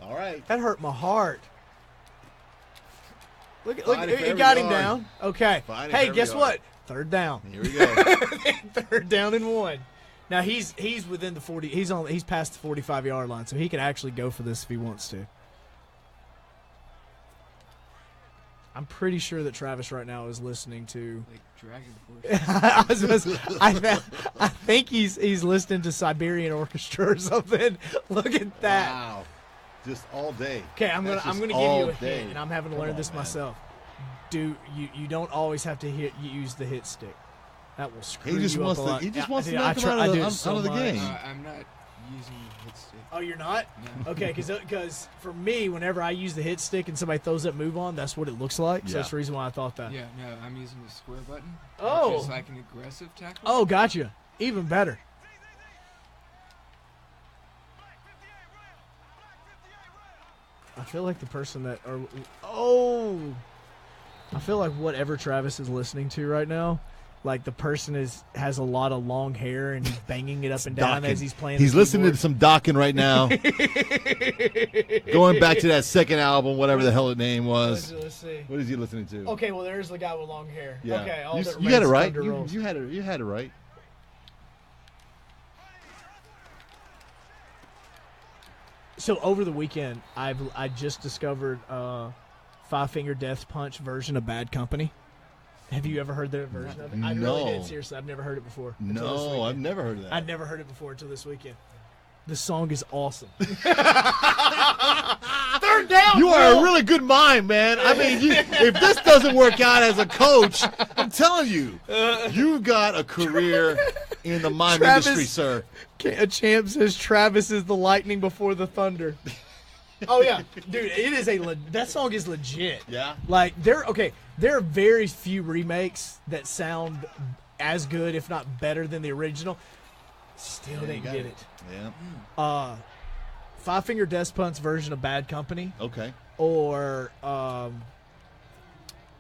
S3: All right.
S1: That hurt my heart. Look,
S3: Fighting for
S1: it
S3: every
S1: got him
S3: yard.
S1: down. Okay.
S3: Fighting for
S1: Hey,
S3: every
S1: guess
S3: yard.
S1: what? Third down.
S3: Here we go.
S1: Third down and 1. Now he's within the 40. He's past the 45-yard line, so he can actually go for this if he wants to. I'm pretty sure that Travis right now is listening to.
S2: Like Dragon Force.
S1: I think he's listening to Siberian Orchestra or something. Look at that.
S3: Wow. Just all day.
S1: Okay, I'm
S3: That's
S1: gonna
S3: just
S1: give you
S3: all
S1: a
S3: day.
S1: hint, and I'm having to
S3: Come
S1: learn
S3: on,
S1: this
S3: man.
S1: myself. You don't always have to use the hit stick. That will screw
S3: He just
S1: you
S3: wants
S1: up a lot.
S3: to. He just
S1: Yeah,
S3: wants to
S1: dude,
S3: knock him
S1: I
S3: out
S1: do it
S3: of
S1: so
S3: the
S1: much.
S3: game.
S2: I'm not using the hit stick.
S1: Oh, you're not?
S2: No.
S1: Okay, because for me, whenever I use the hit stick and somebody throws that move on, that's what it looks like. So
S3: Yeah.
S1: that's the reason why I thought that.
S2: Yeah, no, I'm using the square button.
S1: Oh.
S2: Which is like an aggressive tackle.
S1: Oh, gotcha. Even better. I feel like the person that I feel like whatever Travis is listening to right now, like the person has a lot of long hair and he's banging it up and down as he's playing.
S3: He's
S1: the
S3: listening to
S1: keyboard.
S3: some docking right now. Going back to that second album, whatever the hell the name was.
S1: Let's see.
S3: What is he listening to?
S1: Okay, well there's the guy with long hair.
S3: Yeah.
S1: Okay, all that
S3: You had it
S1: remains is
S3: right.
S1: Thunder Rolls.
S3: You had it right.
S1: So over the weekend, I just discovered Five Finger Death Punch version of Bad Company. Have you ever heard that version of it? I really
S3: No.
S1: did. Seriously, I've never heard it before. until this
S3: No,
S1: weekend.
S3: I've never heard of that.
S1: I'd never heard it before until this weekend. The song is awesome.
S3: Third down. You are a really good mind, man. I mean, if this doesn't work out as a coach, I'm telling you, you've got a career in the mime
S1: Travis-
S3: industry, sir.
S1: A champ says Travis is the lightning before the thunder. Oh yeah, dude, it is that song is legit.
S3: Yeah.
S1: Like there are very few remakes that sound as good, if not better, than the original. Still
S3: Yeah, you
S1: didn't
S3: got
S1: get
S3: it.
S1: it.
S3: Yeah.
S1: Five Finger Death Punch version of Bad Company,
S3: Okay.
S1: or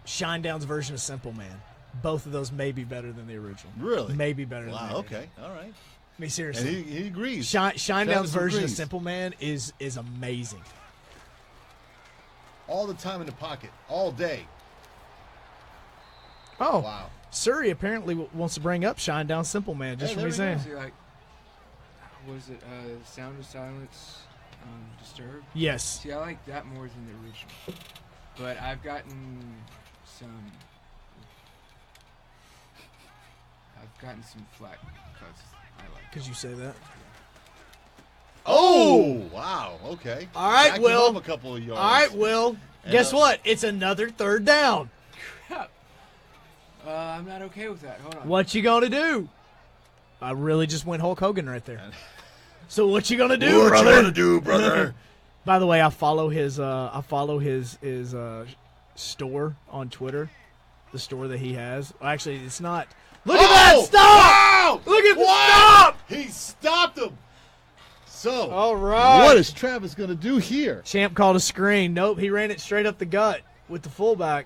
S1: Shinedown's version of Simple Man. Both of those may be better than the original.
S3: Really?
S1: Maybe better than the
S3: Wow.
S1: original.
S3: Okay. All right.
S1: I mean, seriously.
S3: And he agrees.
S1: Shinedown's
S3: Travis
S1: version of
S3: agrees.
S1: Simple Man is amazing.
S3: All the time in the pocket, all day.
S1: Oh,
S3: Wow.
S1: Surrey apparently wants to bring up Shinedown Simple Man just
S3: Hey,
S1: from me
S3: there we
S1: saying.
S3: go.
S2: See, like, was it Sound of Silence, Disturbed?
S1: Yes.
S2: See, I like that more than the original. But I've gotten some flack because I like it.
S1: Could you say that?
S3: Oh, wow. Okay.
S1: All right,
S3: Back
S1: Will.
S3: him up a couple of yards.
S1: All right, Will.
S3: And,
S1: Guess what? It's another third down.
S2: Crap. I'm not okay with that. Hold on.
S1: What you gonna do? I really just went Hulk Hogan right there. So what you gonna do,
S3: What
S1: brother?
S3: you gonna do, brother?
S1: By the way, I follow his store on Twitter. The store that he has. Well, actually, it's not. Look at that!
S3: Oh!
S1: Stop!
S3: Wow!
S1: Look at the
S3: What?
S1: stop!
S3: He stopped him. So,
S1: All right.
S3: what is Travis going to do here?
S1: Champ called a screen. Nope, he ran it straight up the gut with the fullback.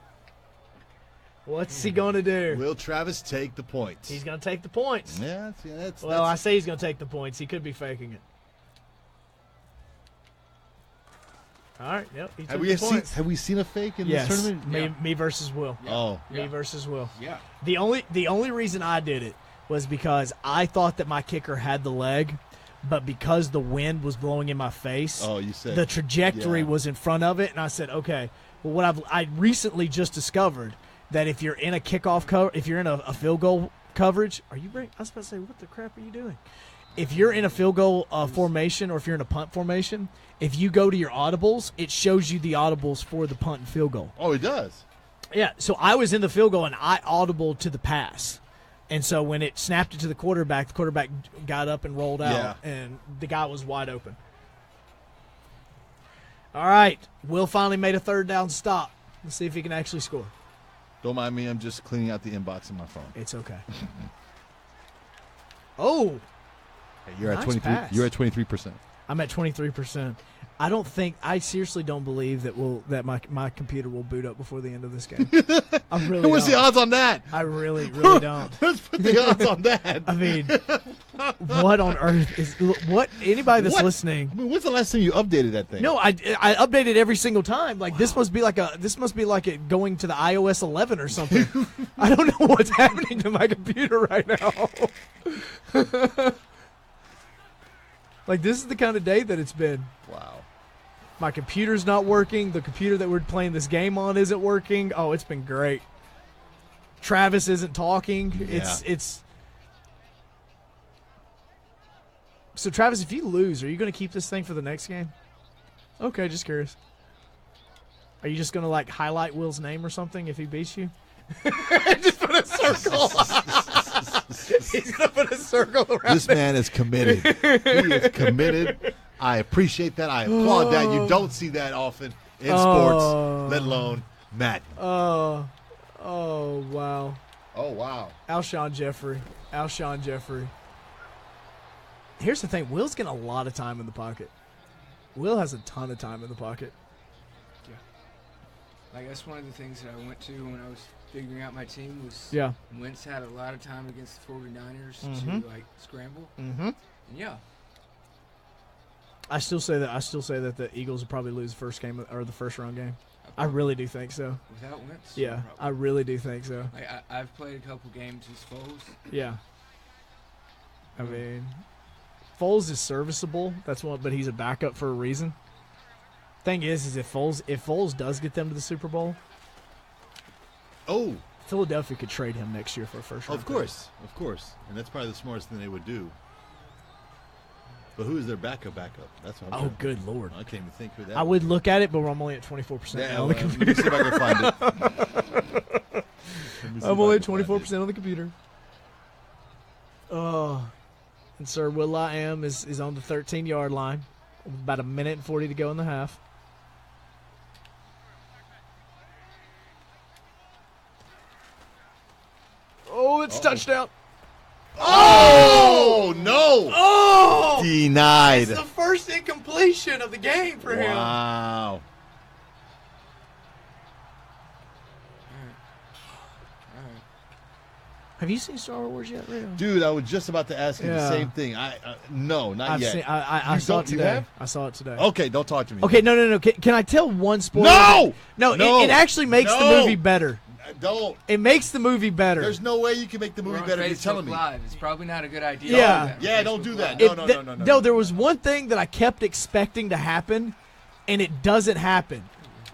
S1: What's he going to do?
S3: Will Travis take the points?
S1: He's going to take the points.
S3: Yeah,
S1: Well, I say he's going to take the points. He could be faking it. All right, yep, he took the points.
S3: Have we seen a fake in this tournament?
S1: Me versus Will.
S2: Yeah.
S3: Oh.
S1: Me versus Will.
S2: Yeah.
S1: The only reason I did it was because I thought that my kicker had the leg, but because the wind was blowing in my face,
S3: you said
S1: the trajectory was in front of it, and I said, okay. Well, what I recently just discovered that if you're in a kickoff cover, if you're in a field goal coverage, I was about to say, what the crap are you doing? If you're in a field goal formation or if you're in a punt formation, if you go to your audibles, it shows you the audibles for the punt and field goal.
S3: Oh, it does?
S1: Yeah, so I was in the field goal, and I audibled to the pass. And so when it snapped it to the quarterback got up and rolled out, and the guy was wide open. All right, Will finally made a third down stop. Let's see if he can actually score.
S3: Don't mind me. I'm just cleaning out the inbox in my phone.
S1: It's okay. Oh.
S3: Hey, you're
S1: Nice
S3: at 23.
S1: pass.
S3: You're at 23%.
S1: I'm at 23%. I seriously don't believe that my computer will boot up before the end of this game. I really
S3: What's
S1: don't.
S3: the odds on that?
S1: I really don't.
S3: Let's put the odds on that.
S1: I mean, what on earth is what? Anybody that's listening.
S3: I mean, when's the last time you updated that thing?
S1: No, I update it every single time. Like this must be like it going to the iOS 11 or something. I don't know what's happening to my computer right now. Like this is the kind of day that it's been.
S3: Wow.
S1: My computer's not working. The computer that we're playing this game on isn't working. Oh, it's been great. Travis isn't talking.
S3: Yeah.
S1: It's. So Travis, if you lose, are you going to keep this thing for the next game? Okay, just curious. Are you just going to like highlight Will's name or something if he beats you? Just put a circle. He's going to put a circle around
S3: This man is committed. He is committed. I appreciate that. I applaud that. You don't see that often in sports, let alone Matt.
S1: Oh, wow.
S3: Oh, wow.
S1: Alshon Jeffrey. Here's the thing. Will's getting a lot of time in the pocket. Will has a ton of time in the pocket.
S2: Yeah. Like, that's one of the things that I went to when I was figuring out my team was Wentz had a lot of time against the 49ers to, like, scramble.
S1: Mm-hmm.
S2: And, yeah.
S1: I still say that the Eagles will probably lose the first game or the first round game. I really do think so.
S2: Without Wentz?
S1: Yeah, I really do think so.
S2: Like, I've played a couple games as Foles.
S1: Yeah. I mean, Foles is serviceable. That's one, but he's a backup for a reason. Thing is if Foles does get them to the Super Bowl, Philadelphia could trade him next year for a first round.
S3: Of course, and that's probably the smartest thing they would do. But who is their backup? That's what I'm
S1: good Lord.
S3: I can't even think who that
S1: I would look at it, but I'm only at 24% on the computer.
S3: Let me see if I can find it.
S1: I'm only at 24% on the computer. Oh. And Sir Will.I.am is on the 13-yard line. About a minute and 40 to go in the half. Oh, it's touchdown.
S3: Oh, no.
S1: Oh!
S3: Denied.
S1: It's the first incompletion of the game for him.
S3: Wow.
S1: Have you seen Star Wars yet, Rio?
S3: Dude, I was just about to ask you the same thing. No, not yet.
S1: I saw it today.
S3: You have?
S1: I saw it today.
S3: Okay, don't talk to me.
S1: Okay, no. Can I tell one spoiler?
S3: No!
S1: No, it actually makes the movie better.
S3: Don't.
S1: It makes the movie better.
S3: There's no way you can make the movie better if you're telling me.
S2: Live. It's probably not a good idea.
S1: Yeah.
S3: Don't do that. No.
S1: No, there was one thing that I kept expecting to happen, and it doesn't happen.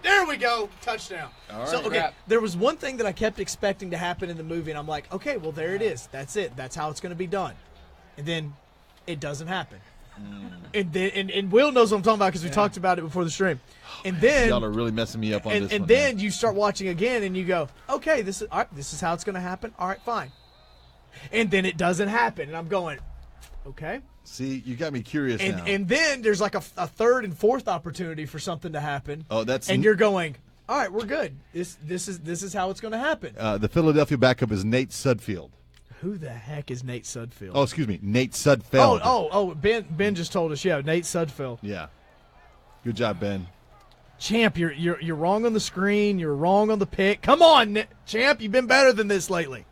S1: There we go. Touchdown.
S3: All right.
S1: So, okay, there was one thing that I kept expecting to happen in the movie, and I'm like, okay, well, there it is. That's it. That's how it's going to be done. And then it doesn't happen. And Will knows what I'm talking about because we talked about it before the stream. And then
S3: y'all are really messing me up on this one.
S1: And then you start watching again, and you go, okay, this is how it's going to happen. All right, fine. And then it doesn't happen, and I'm going, okay.
S3: See, you got me curious now.
S1: And then there's like a third and fourth opportunity for something to happen.
S3: Oh, that's
S1: and you're going, all right, we're good. This is how it's going to happen.
S3: The Philadelphia backup is Nate Sudfeld.
S1: Who the heck is Nate Sudfeld?
S3: Oh, excuse me, Nate Sudfeld.
S1: Oh, Ben just told us. Yeah, Nate Sudfeld.
S3: Yeah, good job, Ben.
S1: Champ, you're wrong on the screen. You're wrong on the pick. Come on, Champ. You've been better than this lately.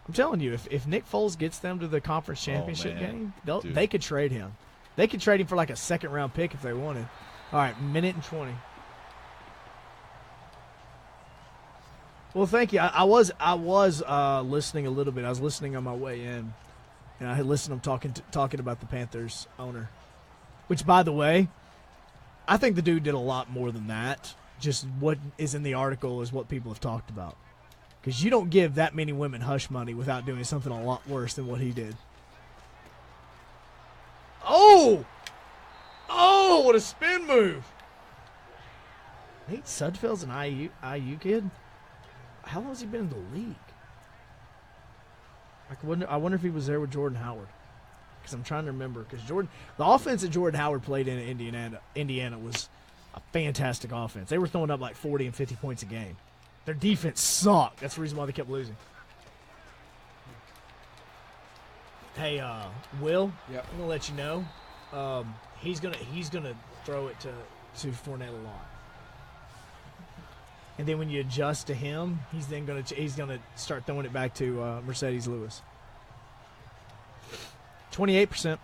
S1: I'm telling you, if Nick Foles gets them to the conference championship game, they could trade him. They could trade him for like a second-round pick if they wanted. All right, minute and 20. Well, thank you. I was listening a little bit. I was listening on my way in, and I had listened to him talking about the Panthers owner, which, by the way, I think the dude did a lot more than that. Just what is in the article is what people have talked about. Because you don't give that many women hush money without doing something a lot worse than what he did. Oh! Oh, what a spin move. Nate Sudfeld's an IU kid? How long has he been in the league? I wonder if he was there with Jordan Howard. Because I'm trying to remember. Because the offense that Jordan Howard played in Indiana was a fantastic offense. They were throwing up like 40 and 50 points a game. Their defense sucked. That's the reason why they kept losing. Hey, Will.
S2: Yep.
S1: I'm gonna let you know. He's gonna throw it to Fournette a lot. And then when you adjust to him, he's gonna start throwing it back to Mercedes Lewis. 28%.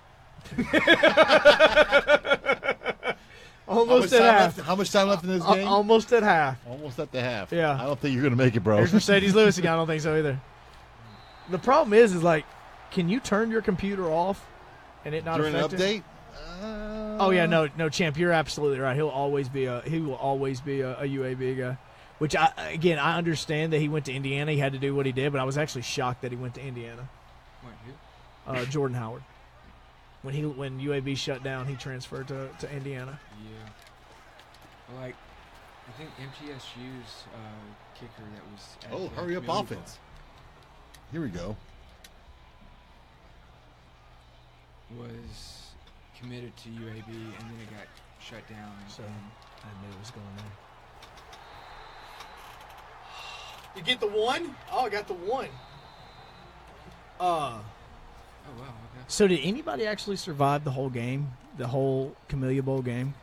S1: Almost at half.
S3: How much time left in this game?
S1: Almost at half.
S3: Almost at the half.
S1: Yeah.
S3: I don't think you're going to make it, bro.
S1: There's Mercedes Lewis again. I don't think so either. The problem is like, can you turn your computer off and it not
S3: during an
S1: affect
S3: update?
S1: it? Oh yeah, no, Champ, you're absolutely right. He will always be a UAB guy. Which I understand that he went to Indiana. He had to do what he did, but I was actually shocked that he went to Indiana.
S2: Wait, who?
S1: Jordan Howard. When UAB shut down, he transferred to Indiana.
S2: Yeah. Like, I think MTSU's kicker that was.
S3: Hurry up offense. Here we go.
S2: Was committed to UAB and then it got shut down.
S1: So I knew it was going there. You get the one? Oh, I got the one.
S2: Oh, wow, okay.
S1: So did anybody actually survive the whole game? The whole Camellia Bowl game?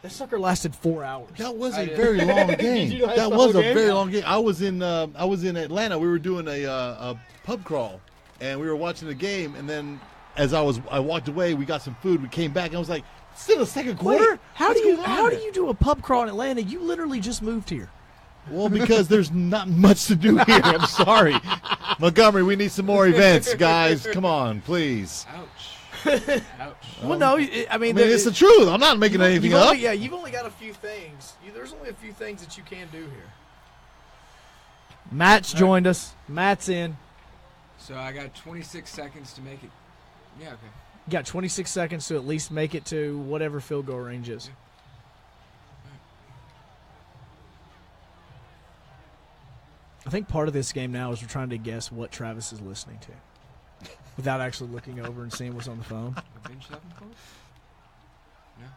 S1: That sucker lasted 4 hours.
S3: That was a very long game. That was a very long game. I was in Atlanta. We were doing a pub crawl, and we were watching the game. And then as I walked away, we got some food. We came back, and I was like, "Still the second quarter?
S1: Wait, how do you do a pub crawl in Atlanta? You literally just moved here."
S3: Well, because there's not much to do here. I'm sorry. Montgomery, we need some more events, guys. Come on, please.
S2: Ouch. Ouch.
S1: Well, no, I mean
S3: it's the truth. I'm not making anything up.
S1: You've only got a few things. There's only a few things that you can do here. Matt's joined us. Matt's in.
S2: So I got 26 seconds to make it. Yeah, okay.
S1: You got 26 seconds to at least make it to whatever field goal range is.
S2: Yeah.
S1: I think part of this game now is we're trying to guess what Travis is listening to without actually looking over and seeing what's on the phone.
S2: Avenged Sevenfold? No.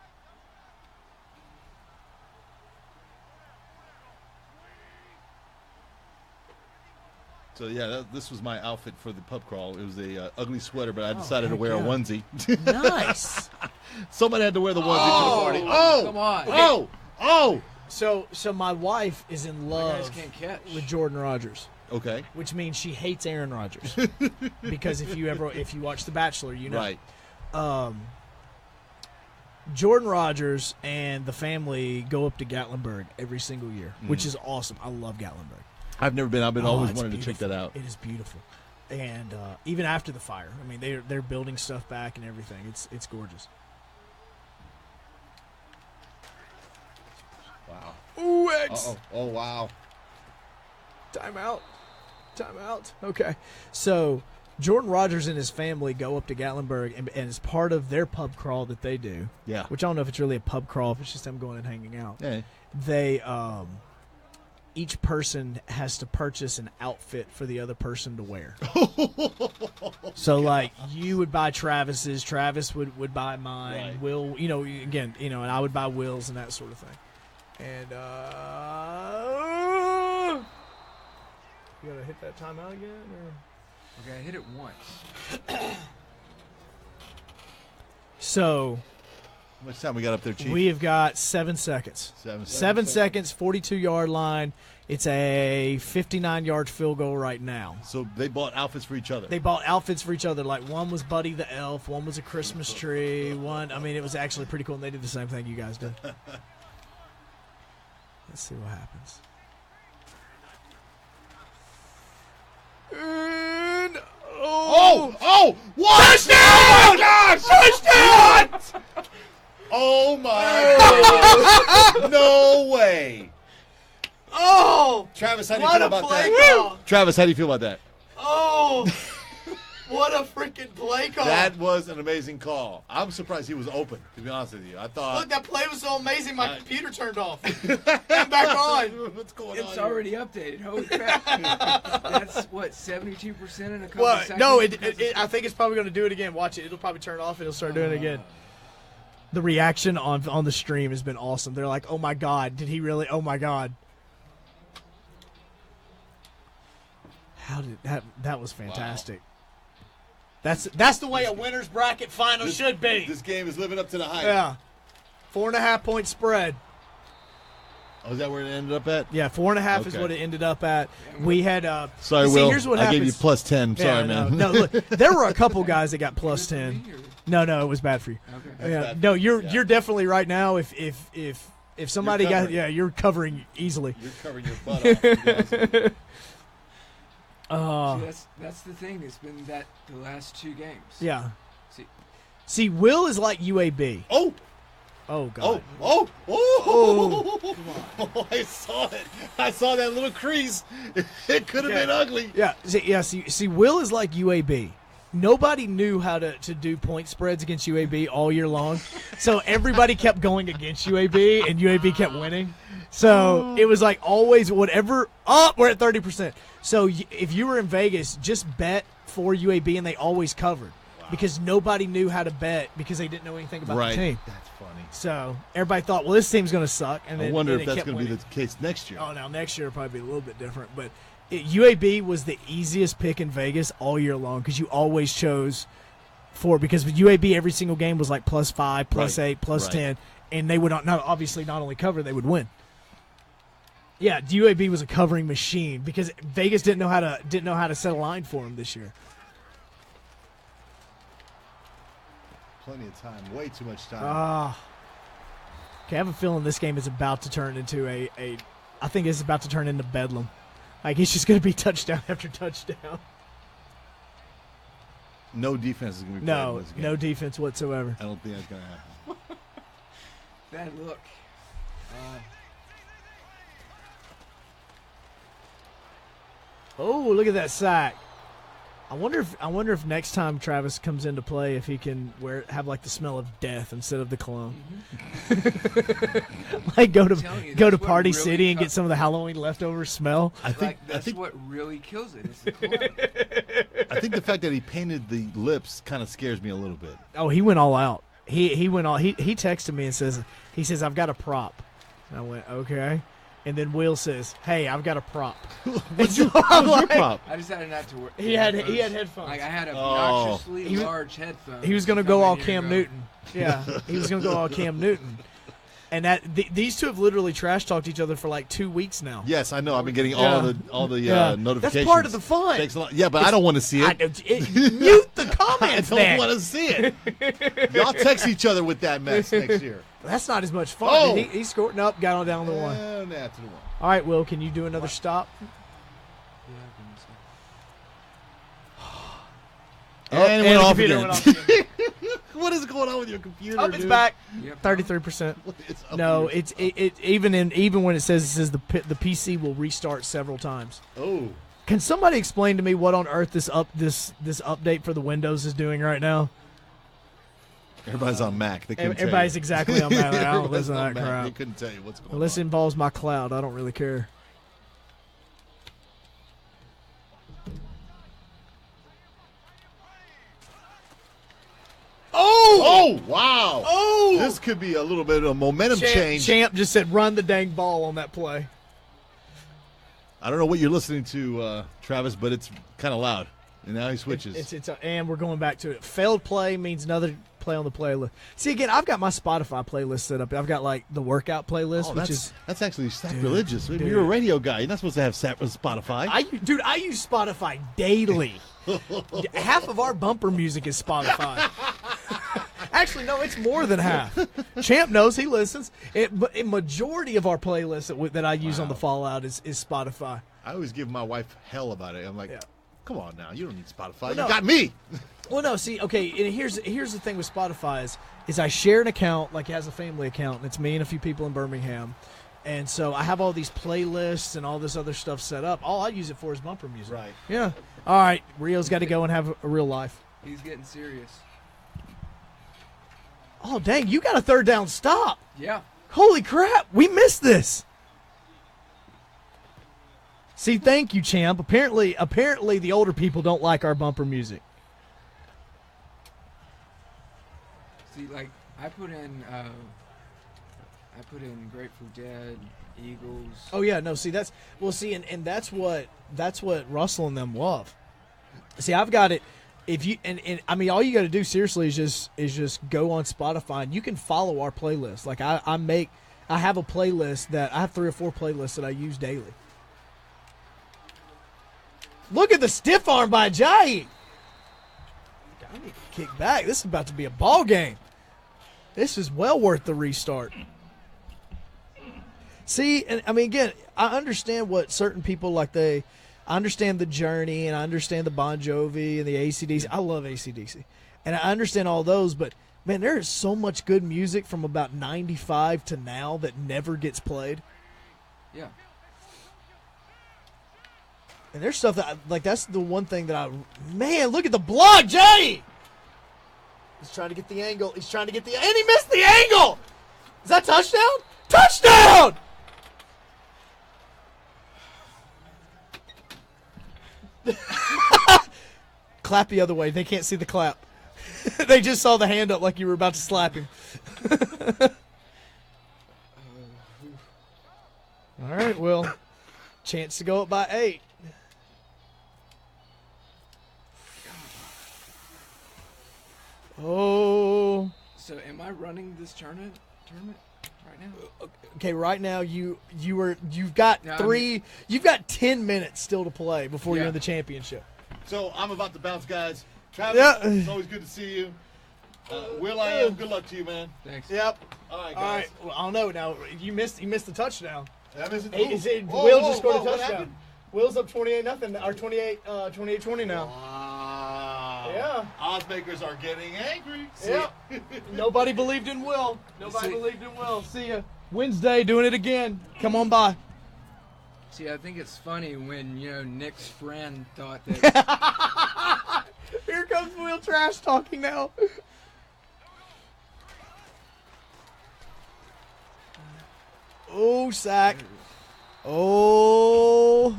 S3: So, yeah, this was my outfit for the pub crawl. It was a ugly sweater, but I decided to wear a onesie.
S1: Nice.
S3: Somebody had to wear the onesie to the party.
S2: Oh, come on.
S3: Oh!
S1: So my wife is in love with Jordan Rodgers.
S3: Okay.
S1: Which means she hates Aaron Rodgers. Because if you watch The Bachelor, you know.
S3: Right.
S1: Jordan Rodgers and the family go up to Gatlinburg every single year, which is awesome. I love Gatlinburg.
S3: I've never been. I've been always wanted to check that out.
S1: It is beautiful. And even after the fire, I mean, they're building stuff back and everything. It's gorgeous.
S3: Wow.
S1: Ooh, X.
S3: Oh, wow.
S1: Timeout. Okay. So Jordan Rodgers and his family go up to Gatlinburg, and as part of their pub crawl that they do, which I don't know if it's really a pub crawl, if it's just them going and hanging out, they each person has to purchase an outfit for the other person to wear. So, like, you would buy Travis's, Travis would buy mine, right. Will, and I would buy Will's and that sort of thing. And, you gotta hit that timeout again? Or?
S2: Okay, I hit it once.
S1: So
S3: How much time we got up there, Chief?
S1: we have got 7 seconds. 7 seconds, 42-yard line. It's a 59-yard field goal right now.
S3: So they bought outfits for each other.
S1: They bought outfits for each other. Like, one was Buddy the Elf, one was a Christmas tree, it was actually pretty cool, and they did the same thing you guys did. Let's see what happens. And,
S3: what?
S1: Touchdown! Oh, my gosh! Touchdown!
S3: Oh, my God. No way.
S1: Oh!
S3: Travis, how do you
S1: What
S3: feel
S1: a
S3: about
S1: play
S3: that?
S1: call!
S3: Travis, how do you feel about that?
S1: Oh! What a freaking play call!
S3: That was an amazing call. I'm surprised he was open, to be honest with you. I thought.
S1: Look, that play was so amazing, my computer turned off. I'm back on.
S3: What's going on?
S2: It's
S3: here?
S2: already updated. Holy crap. That's, 72% in a couple
S1: Well,
S2: seconds?
S1: no, I think it's probably going to do it again. Watch it. It'll probably turn off and it'll start doing it again. The reaction on the stream has been awesome. They're like, oh, my God. Did he really? Oh, my God. How did that was fantastic. Wow. That's the way a winner's bracket final should be.
S3: This game is living up to the hype.
S1: Yeah. 4.5-point spread.
S3: Oh, is that where it ended up at?
S1: Yeah, 4.5 is what it ended up at. We had
S3: sorry,
S1: see,
S3: Will.
S1: here's what
S3: I
S1: happens.
S3: gave you plus 10. Sorry,
S1: no,
S3: man.
S1: No, look, there were a couple guys that got plus 10. No, it was bad for you.
S2: Okay.
S1: Yeah, no, you're definitely right now. If somebody you're covering easily.
S3: You're covering your butt off.
S2: See, that's the thing. It's been the last 2 games.
S1: Yeah. See, Will is like UAB.
S3: Oh,
S1: God.
S3: Oh, I saw it. I saw that little crease. It could have been ugly.
S1: Yeah. See, Will is like UAB. Nobody knew how to do point spreads against UAB all year long. So everybody kept going against UAB, and UAB kept winning. So it was like always whatever. Oh, we're at 30%. So if you were in Vegas, just bet for UAB, and they always covered. Because nobody knew how to bet because they didn't know anything about the team.
S3: That's funny.
S1: So everybody thought, well, this team's going to suck. And
S3: I wonder if that's going to be the case next year.
S1: Oh, now next year will probably be a little bit different. But UAB was the easiest pick in Vegas all year long because you always chose because with UAB every single game was like +5, +8, +10, and they would not only cover, they would win. Yeah, UAB was a covering machine because Vegas didn't know how to set a line for them this year.
S3: Plenty of time. Way too much time.
S1: Okay, I have a feeling this game is about to turn into I think it's about to turn into bedlam. Like, it's just going to be touchdown after touchdown.
S3: No defense is going to be played in this game.
S1: No defense whatsoever.
S3: I don't think that's going to happen.
S2: Bad look.
S1: Oh, look at that sack. I wonder if next time Travis comes into play, if he can have like the smell of death instead of the cologne. Mm-hmm. Like go to Party City and get some of the Halloween leftover smell.
S2: I think what really kills it is the cologne.
S3: I think the fact that he painted the lips kind of scares me a little bit.
S1: Oh, he went all out. He went all. He texted me and says I've got a prop. And I went okay. And then Will says, "Hey, I've got a prop."
S3: What's your prop?
S2: I decided not to work.
S1: He had headphones.
S2: Like I had obnoxiously large headphones.
S1: He was going to go all Cam Newton. Yeah, he was going to go all Cam Newton. And these two have literally trash talked each other for like 2 weeks now.
S3: Yes, I know. I've been getting all the notifications.
S1: That's part of the fun.
S3: Thanks a lot. Yeah, but I don't want to see it.
S1: Mute the comments.
S3: I don't want to see it. Y'all text each other with that mess next year.
S1: That's not as much fun.
S3: Oh.
S1: He scored. Nope, got on down the one.
S3: To the one.
S1: All right, Will, can you do another stop?
S3: And it went off again.
S1: Again.
S3: What is going on with your computer?
S1: It's
S3: dude?
S1: back. 33%. No, it's even when it says the PC will restart several times.
S3: Oh.
S1: Can somebody explain to me what on earth this update for the Windows is doing right now?
S3: Everybody's on Mac.
S1: Everybody's exactly on Mac. I don't listen to that crap.
S3: They couldn't tell you what's going on.
S1: Unless it involves my cloud, I don't really care.
S3: Oh, wow.
S1: Oh!
S3: This could be a little bit of a momentum change.
S1: Champ just said run the dang ball on that play.
S3: I don't know what you're listening to, Travis, but it's kind of loud. And now he switches.
S1: And we're going back to it. Failed play means play on the playlist. See, again, I've got my Spotify playlist set up. I've got like the workout playlist,
S3: that's actually sacrilegious. Dude. You're a radio guy. You're not supposed to have Spotify.
S1: I use Spotify daily. Half of our bumper music is Spotify. Actually, no, it's more than half. Champ knows, he listens. But a majority of our playlists that I use on the Fallout is Spotify.
S3: I always give my wife hell about it. I'm like, come on now, you don't need Spotify.
S1: Well,
S3: you got me.
S1: Well, no, see, okay, and here's the thing with Spotify is I share an account, like it has a family account, and it's me and a few people in Birmingham. And so I have all these playlists and all this other stuff set up. All I use it for is bumper music.
S3: Right.
S1: Yeah. All right, Rio's got to go and have a real life.
S2: He's getting serious.
S1: Oh, dang, you got a third down stop.
S2: Yeah.
S1: Holy crap, we missed this. See, thank you, Champ. Apparently the older people don't like our bumper music.
S2: See, like, I put in Grateful Dead, Eagles.
S1: Oh yeah, no, see and that's what Russell and them love. See, I've got it. If you and I mean, all you got to do seriously is just go on Spotify and you can follow our playlist. Like I have a playlist that I have 3 or 4 playlists that I use daily. Look at the stiff arm by Jai. I need to kick back. This is about to be a ball game. This is well worth the restart. See, and I mean, again, I understand what certain people like. I understand the Journey, and I understand the Bon Jovi and the AC/DC. I love AC/DC, and I understand all those. But man, there is so much good music from about '95 to now that never gets played.
S2: Yeah.
S1: And there's stuff that that's the one thing that man, look at the block, Jay. He's trying to get the angle. And he missed the angle. Is that touchdown? Touchdown! Clap the other way. They can't see the clap. They just saw the hand up like you were about to slap him. All right, well, chance to go up by 8. Oh.
S2: So am I running this tournament right now?
S1: Okay, right now you've got 10 minutes still to play before you're in the championship.
S3: So I'm about to bounce, guys. Travis, it's always good to see you. Will, I am. Good luck to you, man.
S2: Thanks.
S1: Yep.
S3: All right, guys.
S1: All right. Well, I don't know. Now you missed the touchdown.
S3: Did I miss it?
S1: Will just scored a touchdown. Will's up 28-0, or 28-20 now.
S3: Wow.
S1: Yeah.
S3: Oddsmakers are getting angry.
S1: Yeah. Nobody believed in Will. See ya. Wednesday, doing it again. Come on by.
S2: See, I think it's funny when, Nick's friend thought that.
S1: Here comes Will trash talking now. Oh, sack. Oh.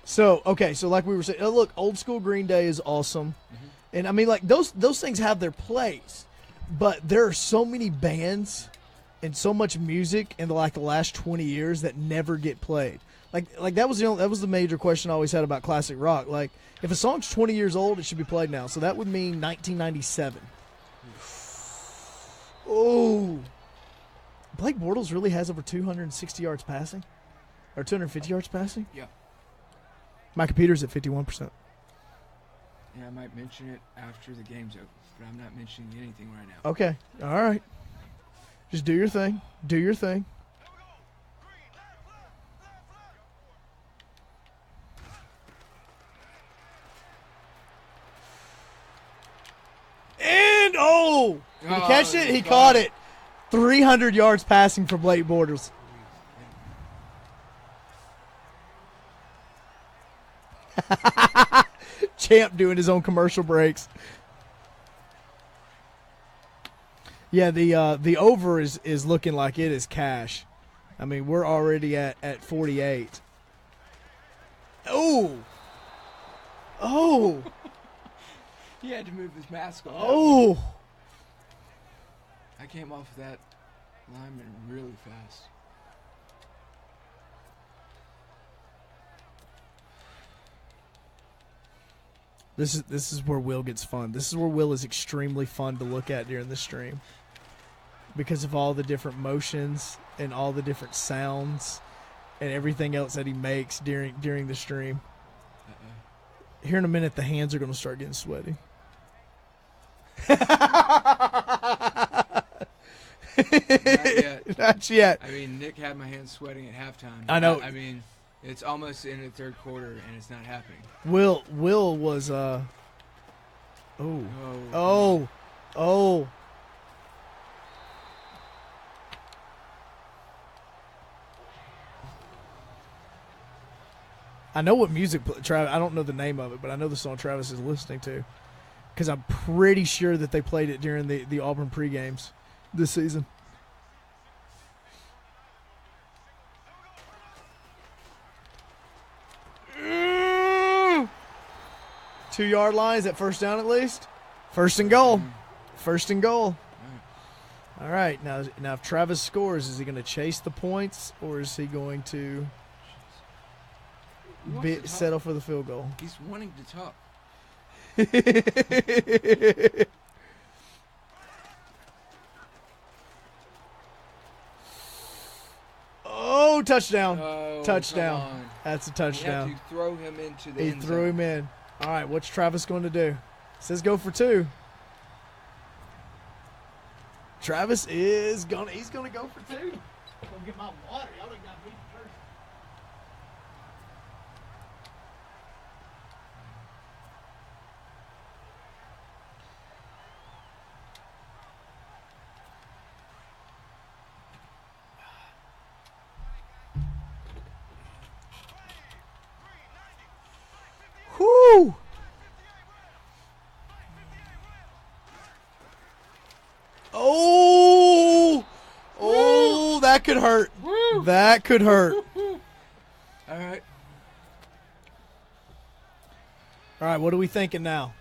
S1: So like we were saying, look, old school Green Day is awesome. Mm-hmm. And I mean, like those things have their place, but there are so many bands and so much music in the last 20 years that never get played. Like that was the major question I always had about classic rock. Like if a song's 20 years old, it should be played now. So that would mean 1997. Oh. Blake Bortles really has over 260 yards passing? Or 250 yards passing?
S2: Yeah.
S1: Micah Peters at 51%.
S2: Yeah, I might mention it after the game's over, but I'm not mentioning anything right now.
S1: Okay. All right. Just do your thing. Do your thing. And, did he catch it? He caught it. 300 yards passing for Blake Bortles. Champ doing his own commercial breaks. Yeah, the over is looking like it is cash. I mean, we're already at 48. Oh.
S2: He had to move his mask on.
S1: Oh.
S2: I came off that lineman really fast.
S1: This is where Will gets fun. This is where Will is extremely fun to look at during the stream because of all the different motions and all the different sounds and everything else that he makes during the stream. Here in a minute, the hands are going to start getting sweaty.
S2: Not yet.
S1: Not yet.
S2: I mean, Nick had my hands sweating at halftime.
S1: I know.
S2: I mean, it's almost in the third quarter, and it's not happening.
S1: Will was Oh. I know what music Travis. I don't know the name of it, but I know the song Travis is listening to because I'm pretty sure that they played it during the Auburn pre-games this season. Mm. 2-yard line. Is that first down at least? First and goal. First and goal. All right. Now if Travis scores, is he going to chase the points or is he going to settle for the field goal?
S2: He's wanting to talk.
S1: Oh, touchdown.
S2: Oh,
S1: touchdown. That's a touchdown.
S2: You have to throw him into the
S1: He
S2: end
S1: threw
S2: zone.
S1: him in. All right, what's Travis going to do? Says go for 2. Travis is he's gonna go for 2. I'm gonna get my water. Y'all done got me first. Whoo! Oh, that could hurt.
S2: Woo.
S1: That could hurt.
S2: All right.
S1: All right, what are we thinking now?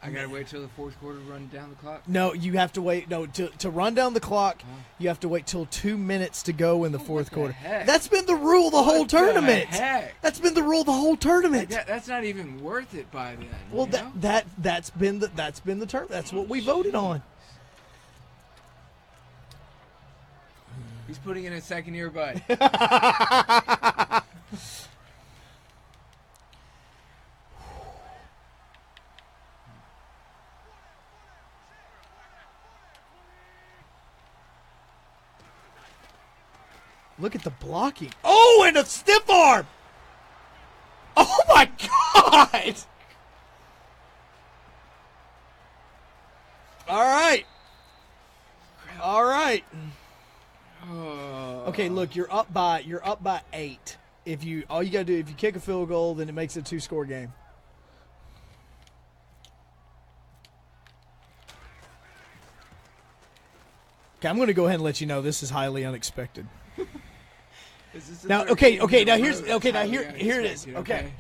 S2: I got to wait till the fourth quarter to run down the clock?
S1: No, you have to wait. No, to run down the clock, you have to wait till 2 minutes to go in the fourth quarter.
S2: Heck?
S1: That's been the rule the whole tournament.
S2: Heck?
S1: That's been the rule the whole tournament.
S2: That's not even worth it by then.
S1: Well,
S2: you know?
S1: that's been the term. That's what we voted on.
S2: He's putting in a second earbud.
S1: Look at the blocking. Oh, and a stiff arm. Oh, my God. All right. All right. Okay, look, you're up by 8. All you gotta do, if you kick a field goal, then it makes it a 2-score game. Okay, I'm gonna go ahead and let you know this is highly unexpected. Now, here it is. Okay.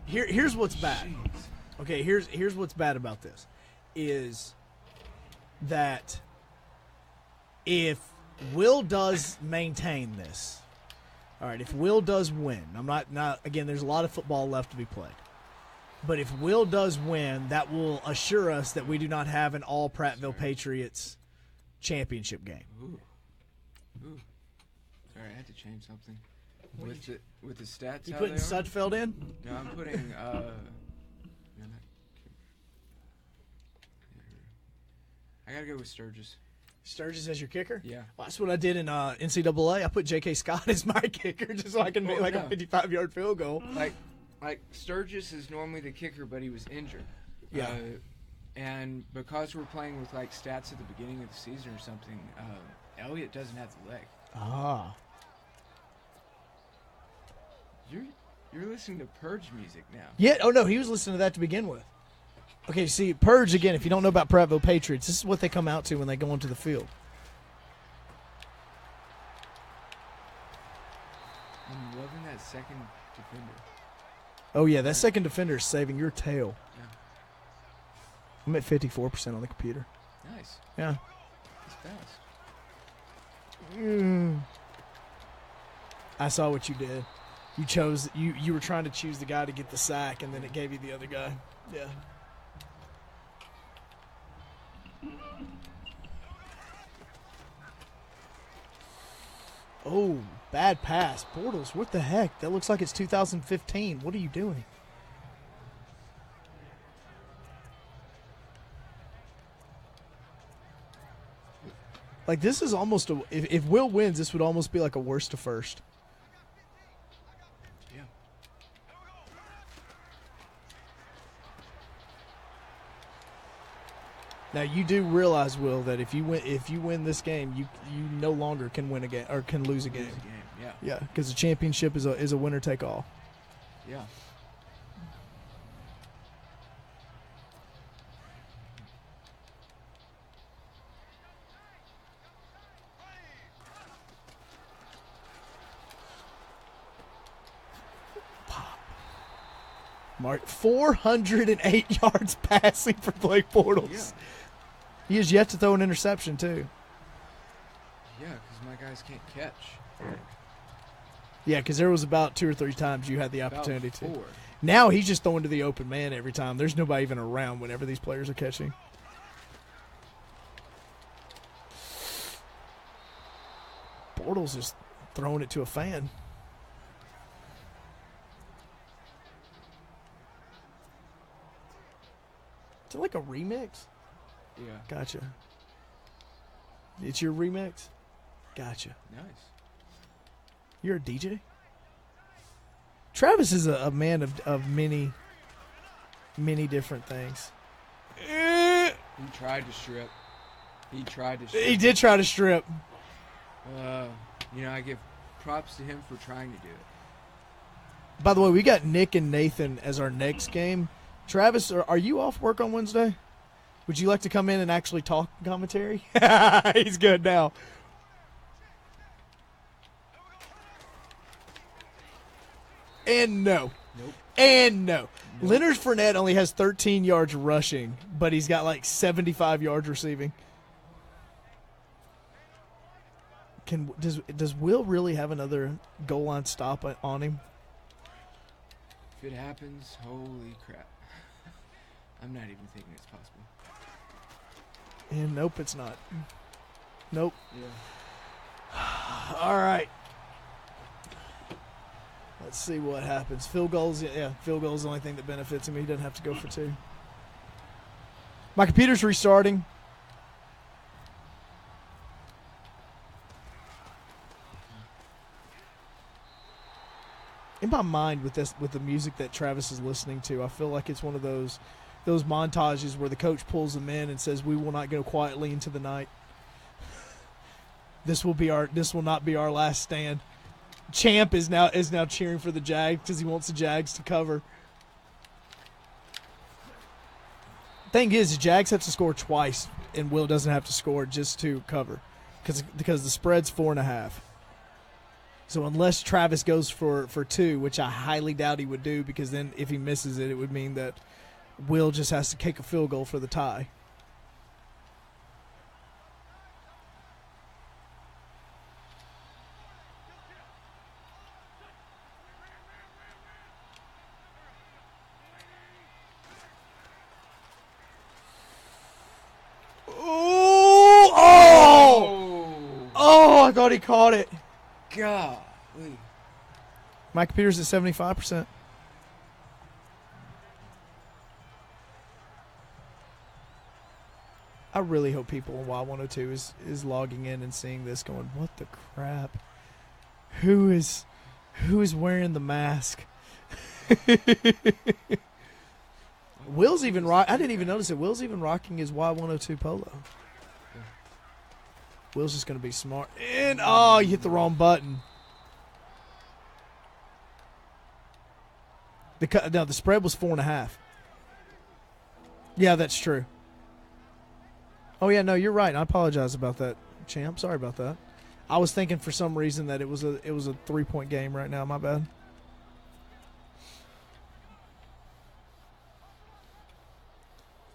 S1: Here's what's bad. Okay, here's what's bad about this is that if Will does maintain this, all right, if Will does win, I'm not again, there's a lot of football left to be played. But if Will does win, that will assure us that we do not have an all Prattville Patriots championship game.
S2: Ooh. Sorry, I had to change something. With the stats.
S1: You putting Sudfeld in?
S2: No, I'm putting I gotta go with Sturgis.
S1: Sturgis as your kicker?
S2: Yeah.
S1: Well, that's what I did in NCAA. I put J.K. Scott as my kicker just so I can make a 55-yard field goal.
S2: Like Sturgis is normally the kicker, but he was injured.
S1: Yeah.
S2: And because we're playing with like stats at the beginning of the season or something, Elliott doesn't have the leg.
S1: Ah.
S2: You're listening to Purge music now.
S1: Yeah. Oh no, he was listening to that to begin with. Okay, see, Purge, again, if you don't know about Prattville Patriots, this is what they come out to when they go onto the field.
S2: I'm loving that second defender.
S1: Oh, yeah, that second defender is saving your tail.
S2: Yeah.
S1: I'm at 54% on the computer.
S2: Nice.
S1: Yeah.
S2: It's fast.
S1: I saw what you did. You were trying to choose the guy to get the sack, and then it gave you the other guy. Yeah. Oh, bad pass. Bortles, what the heck? That looks like it's 2015. What are you doing? Like, this is almost a... If Will wins, this would almost be like a worst to first.
S2: Yeah.
S1: Now, you do realize, Will, that if you win this game, you no longer can win a game or can lose a game.
S2: Yeah.
S1: Yeah, because the championship is a winner take all.
S2: Yeah.
S1: Mark, 408 yards passing for Blake Bortles.
S2: Yeah.
S1: He has yet to throw an interception, too.
S2: Yeah, because my guys can't catch.
S1: Yeah, because there was about 2 or 3 times you had the opportunity to.
S2: About 4.
S1: Now he's just throwing to the open man every time. There's nobody even around whenever these players are catching. Bortles is throwing it to a fan. Is it like a remix?
S2: Yeah.
S1: Gotcha. It's your remix? Gotcha.
S2: Nice.
S1: You're a DJ? Travis is a man of many different things.
S2: He tried to strip. He
S1: did try to strip.
S2: I give props to him for trying to do it.
S1: By the way, we got Nick and Nathan as our next game. Travis, are you off work on Wednesday? Would you like to come in and actually talk commentary? He's good now. And no.
S2: Nope.
S1: And no. Nope. Leonard Fournette only has 13 yards rushing, but he's got like 75 yards receiving. Does Will really have another goal line stop on him?
S2: If it happens, holy crap. I'm not even thinking it's possible.
S1: And nope, it's not. Nope.
S2: Yeah.
S1: All right. Let's see what happens. Field goals is the only thing that benefits him. He doesn't have to go for 2. My computer's restarting. In my mind, with the music that Travis is listening to, I feel like it's one of those montages where the coach pulls them in and says, "We will not go quietly into the night. This will not be our last stand." Champ is now cheering for the Jags because he wants the Jags to cover. Thing is, the Jags have to score twice, and Will doesn't have to score just to cover because the spread's 4.5. So unless Travis goes for 2, which I highly doubt he would do, because then if he misses it, it would mean that Will just has to kick a field goal for the tie. Oh! I thought he caught it.
S2: God.
S1: My computer's at 75%. I really hope people in Y102 is logging in and seeing this going, what the crap? Who is wearing the mask? Will's even I didn't even notice it. Will's even rocking his Y102 polo. Will's just going to be smart. And, you hit the wrong button. The spread was 4.5. Yeah, that's true. Oh, yeah, no, you're right. I apologize about that, champ. Sorry about that. I was thinking for some reason that it was a 3-point game right now. My bad.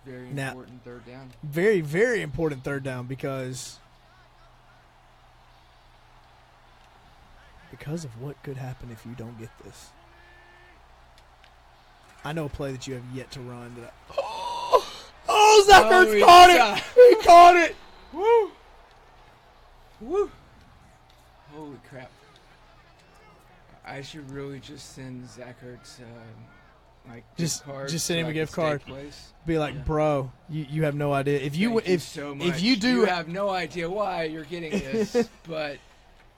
S2: Very important third down.
S1: Very, very important third down because Because of what could happen if you don't get this. I know a play that you have yet to run. Zach Ertz caught it! He caught it!
S2: Woo! Woo! Holy crap. I should really just send Zach Ertz
S1: just send him a gift card. Be like, bro, you have no idea. If you
S2: you have no idea why you're getting this, but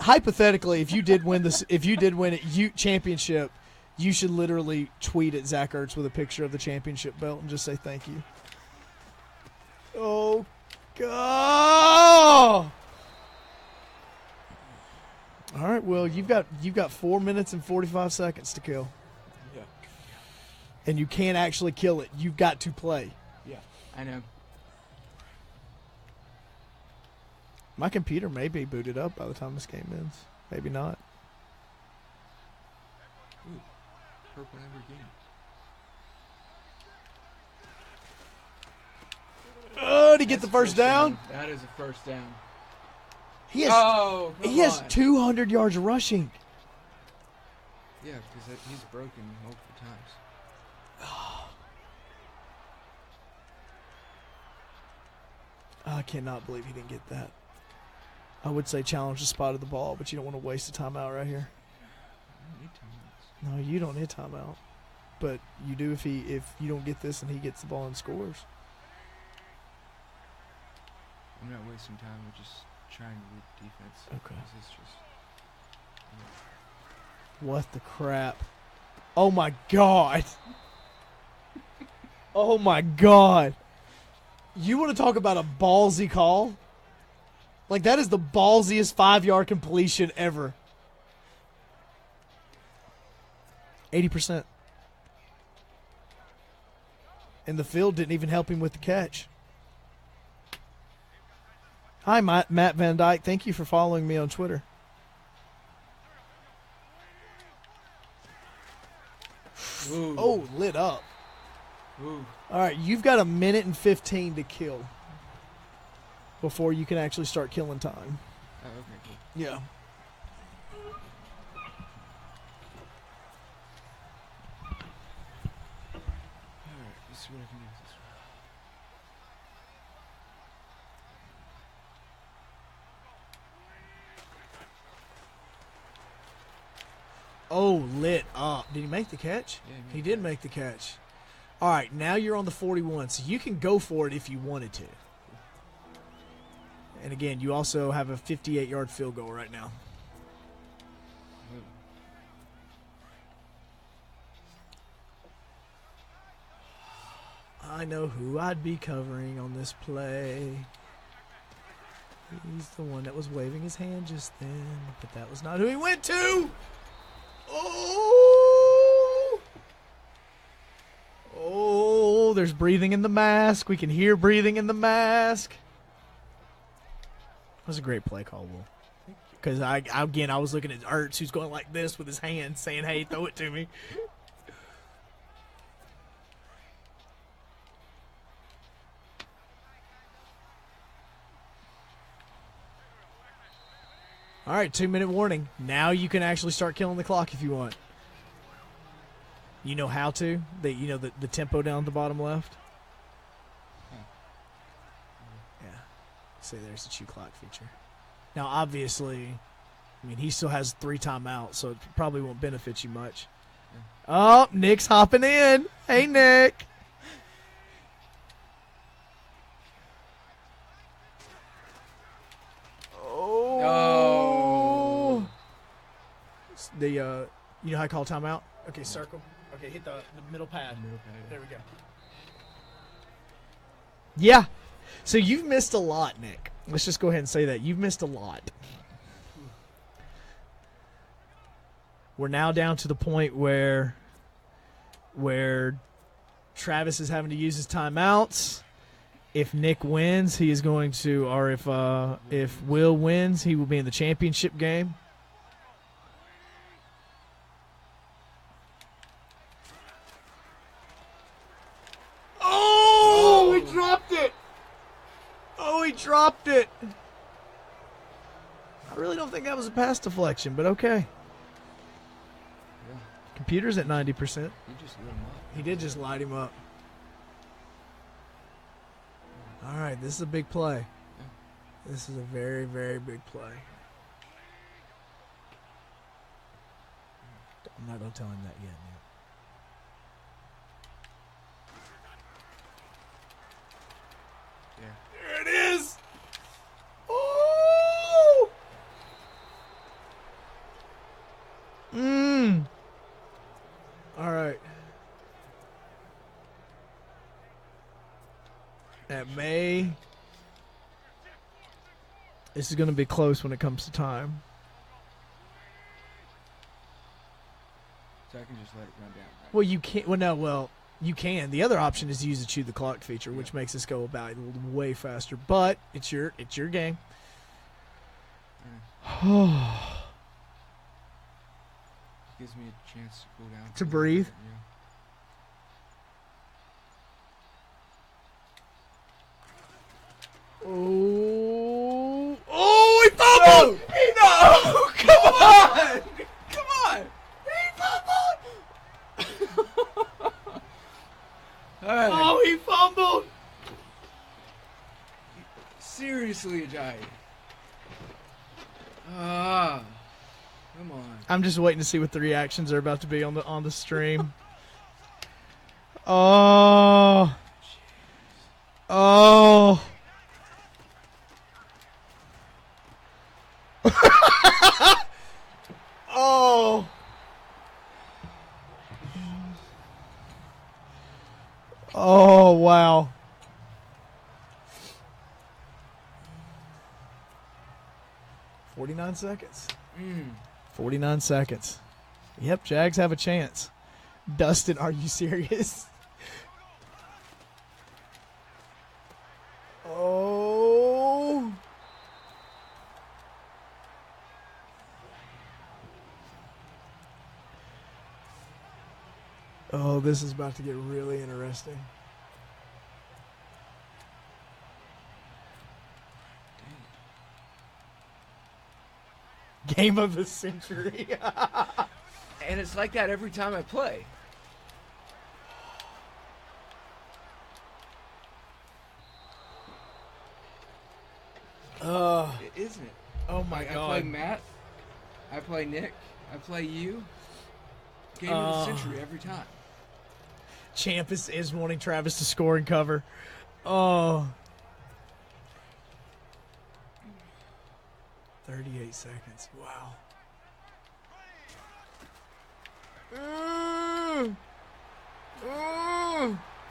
S1: hypothetically, if you did win it, championship, you should literally tweet at Zach Ertz with a picture of the championship belt and just say thank you. Oh, God. All right, Will, you've got 4 minutes and 45 seconds to kill.
S2: Yeah.
S1: And you can't actually kill it. You've got to play.
S2: Yeah, I know.
S1: My computer may be booted up by the time this game ends. Maybe not.
S2: Ooh, purple Lamborghini.
S1: Oh, did he get the first down?
S2: That is a first down.
S1: He has 200 yards rushing.
S2: Yeah, because he's broken multiple times.
S1: I cannot believe he didn't get that. I would say challenge the spot of the ball, but you don't want to waste a timeout right here.
S2: I don't need timeouts.
S1: No, you don't need timeout. But you do if you don't get this and he gets the ball and scores.
S2: I'm not wasting time. We're just trying to read defense.
S1: Okay.
S2: It's just,
S1: what the crap? Oh, my God. Oh, my God. You want to talk about a ballsy call? Like, that is the ballsiest 5-yard completion ever. 80%. And the field didn't even help him with the catch. Hi, Matt Van Dyke. Thank you for following me on Twitter.
S2: Ooh.
S1: Oh, lit up.
S2: Ooh.
S1: All right, you've got 1 minute and 15 to kill before you can actually start killing time.
S2: Oh, okay, cool.
S1: Yeah.
S2: All right, let's see what I can do with this one.
S1: Oh, lit up. Did he make the catch?
S2: Yeah,
S1: he did make the catch. All right, now you're on the 41, so you can go for it if you wanted to. And again, you also have a 58-yard field goal right now. I know who I'd be covering on this play. He's the one that was waving his hand just then, but that was not who he went to. Oh, there's breathing in the mask. We can hear breathing in the mask. That was a great play call, Will. Because, I was looking at Ertz, who's going like this with his hand, saying, hey, throw it to me. All right, 2-minute warning. Now you can actually start killing the clock if you want. You know how to? The tempo down at the bottom left? Yeah. See, there's the chew clock feature. Now, obviously, he still has 3 timeouts, so it probably won't benefit you much. Oh, Nick's hopping in. Hey, Nick. Oh. You know how I call timeout? Okay, circle. Okay, hit the middle pad. There we go. Yeah. So you've missed a lot, Nick. Let's just go ahead and say that. You've missed a lot. We're now down to the point where Travis is having to use his timeouts. If Nick wins, he is going to, or if Will wins, he will be in the championship game. Oh, he dropped it. Oh, he dropped it. I really don't think that was a pass deflection, but okay. computer's at 90%.
S2: He just lit him up.
S1: He did just light him up. All right, this is a big play.
S2: Yeah.
S1: This is a very, very big play. I'm not going to tell him that yet,
S2: Yeah.
S1: There it is. Oh! All right. This is going to be close when it comes to time.
S2: So I can just let it run down. Right?
S1: Well, you can't. You can. The other option is to use the chew the clock feature, which makes this go about way faster. But it's your game.
S2: Gives me a chance to cool down.
S1: To breathe.
S2: Yeah.
S1: Oh! Oh! He fumbled! No! Come on! Come on! He fumbled!
S2: Right.
S1: Oh, he fumbled!
S2: Seriously, Ajayi. Come on.
S1: I'm just waiting to see what the reactions are about to be on the stream. Oh. Oh. Oh. Oh, wow. "49 seconds. 49 seconds. Yep, Jags have a chance. Dustin, are you serious? Oh. Oh, this is about to get really interesting. Game of the century.
S2: And it's like that every time I play. Isn't it?
S1: Oh my
S2: I
S1: God.
S2: play Matt. I play Nick. I play you. Game of the century every time.
S1: Champ is wanting Travis to score and cover. Oh. 38 seconds. Wow.
S2: That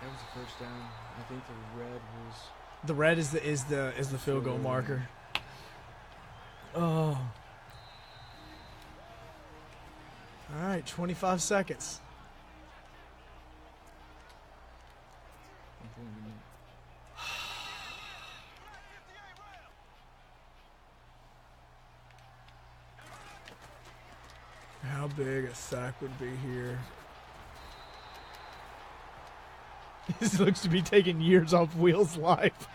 S2: was the first down. I think the red was.
S1: The red is the field goal marker. Oh. All right, 25 seconds. How big a sack would be here? This looks to be taking years off Will's life.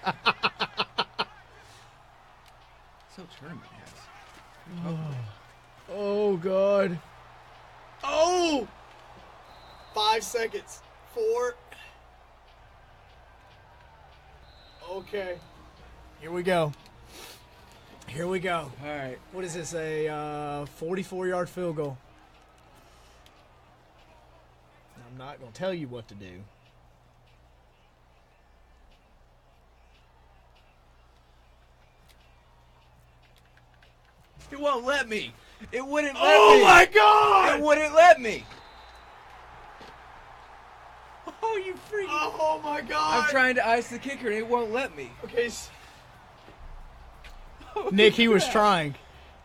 S2: So tournament has.
S1: Oh, God. Oh! 5 seconds. 4. Okay. Here we go. Here we go.
S2: All right.
S1: What is this, a 44-yard field goal? I'm not going to tell you what to do.
S2: It won't let me. It wouldn't let me.
S1: Oh, my God!
S2: It wouldn't let me.
S1: Oh, you freak. Oh, my God.
S2: I'm trying to ice the kicker and it won't let me.
S1: Okay. Nick, he was trying.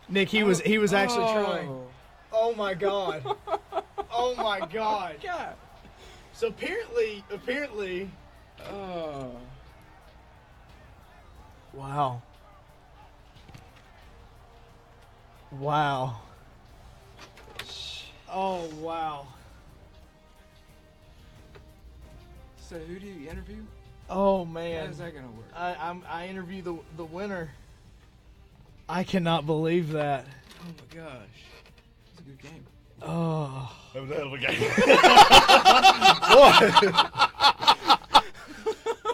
S1: Nick, he was actually trying. Oh, my God. Oh, my God.
S2: God.
S1: So apparently.
S2: Oh.
S1: Wow. Wow. Oh, wow.
S2: So who do you interview?
S1: Oh, man.
S2: How's that gonna work?
S1: I interview the winner. I cannot believe that.
S2: Oh my gosh. It's a good game.
S1: Oh.
S3: That was a hell of a game.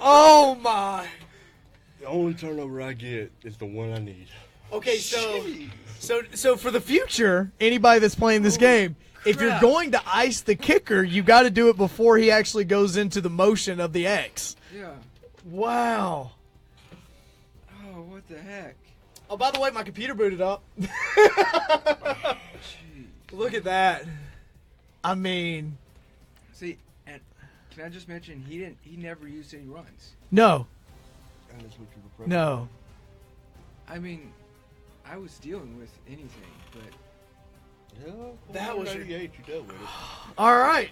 S1: Oh, my.
S4: The only turnover I get is the one I need.
S1: Okay, so for the future, anybody that's playing this game, if you're going to ice the kicker, you got to do it before he actually goes into the motion of the X.
S2: Yeah.
S1: Wow.
S2: Oh, what the heck?
S1: Oh, by the way, my computer booted up. Look at that. I mean,
S2: see, and can I just mention he never used any runs.
S1: No.
S4: No.
S1: No.
S2: I mean, I was dealing with anything, but
S4: Yeah,
S1: that was
S4: 88. You dealt with it.
S1: all right.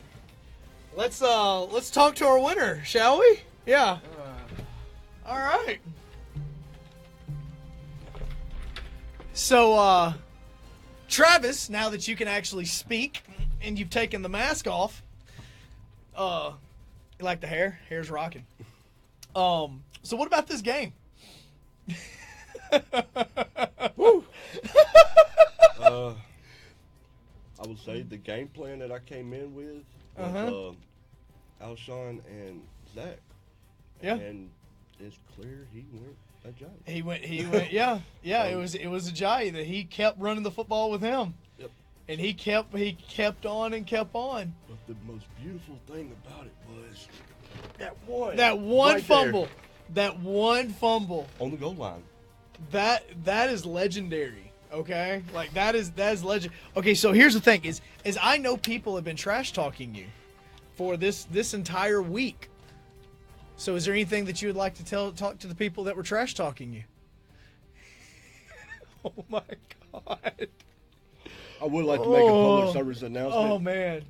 S1: Let's talk to our winner, shall we? Yeah. All right. So, Travis, now that you can actually speak and you've taken the mask off, you like the hair? Hair's rocking. So what about this game?
S4: Woo. I would say the game plan that I came in with was Alshon and Zach.
S1: Yeah.
S4: And it's clear he went a giant.
S1: He went. Yeah. It was a giant that he kept running the football with him.
S4: Yep.
S1: And he kept on and kept on.
S4: But the most beautiful thing about it was
S1: that one
S4: right
S1: fumble.
S4: there.
S1: That one fumble.
S4: On the goal line.
S1: That is legendary. Okay? Like that is legend. Okay, so here's the thing is I know people have been trash talking you for this entire week. So is there anything that you would like to talk to the people that were trash talking you? Oh my God.
S4: I would like to make a public service announcement.
S1: Oh man.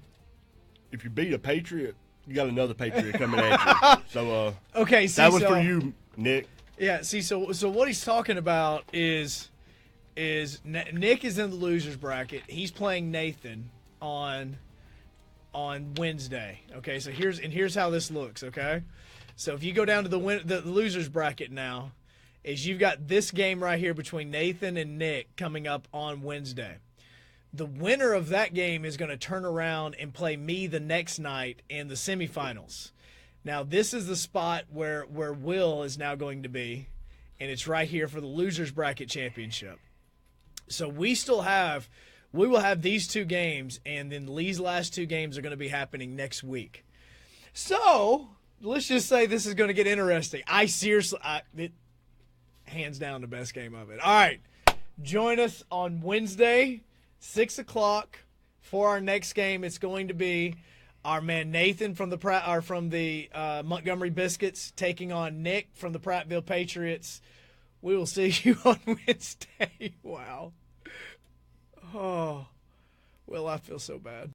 S4: If you beat a Patriot, you got another Patriot coming at you. So
S1: okay, see,
S4: that was for you, Nick.
S1: Yeah, see, so what he's talking about is Nick is in the losers bracket. He's playing Nathan on Wednesday. Okay, so here's how this looks. Okay, so if you go down to the losers bracket now, is you've got this game right here between Nathan and Nick coming up on Wednesday. The winner of that game is going to turn around and play me the next night in the semifinals. Now, this is the spot where Will is now going to be, and it's right here for the Losers Bracket Championship. So we will have these two games, and then Lee's last two games are going to be happening next week. So, let's just say this is going to get interesting. Hands down the best game of it. All right, join us on Wednesday, 6 o'clock, for our next game. It's going to be our man Nathan from the Montgomery Biscuits taking on Nick from the Prattville Patriots. We will see you on Wednesday. Wow. Oh, well, I feel so bad.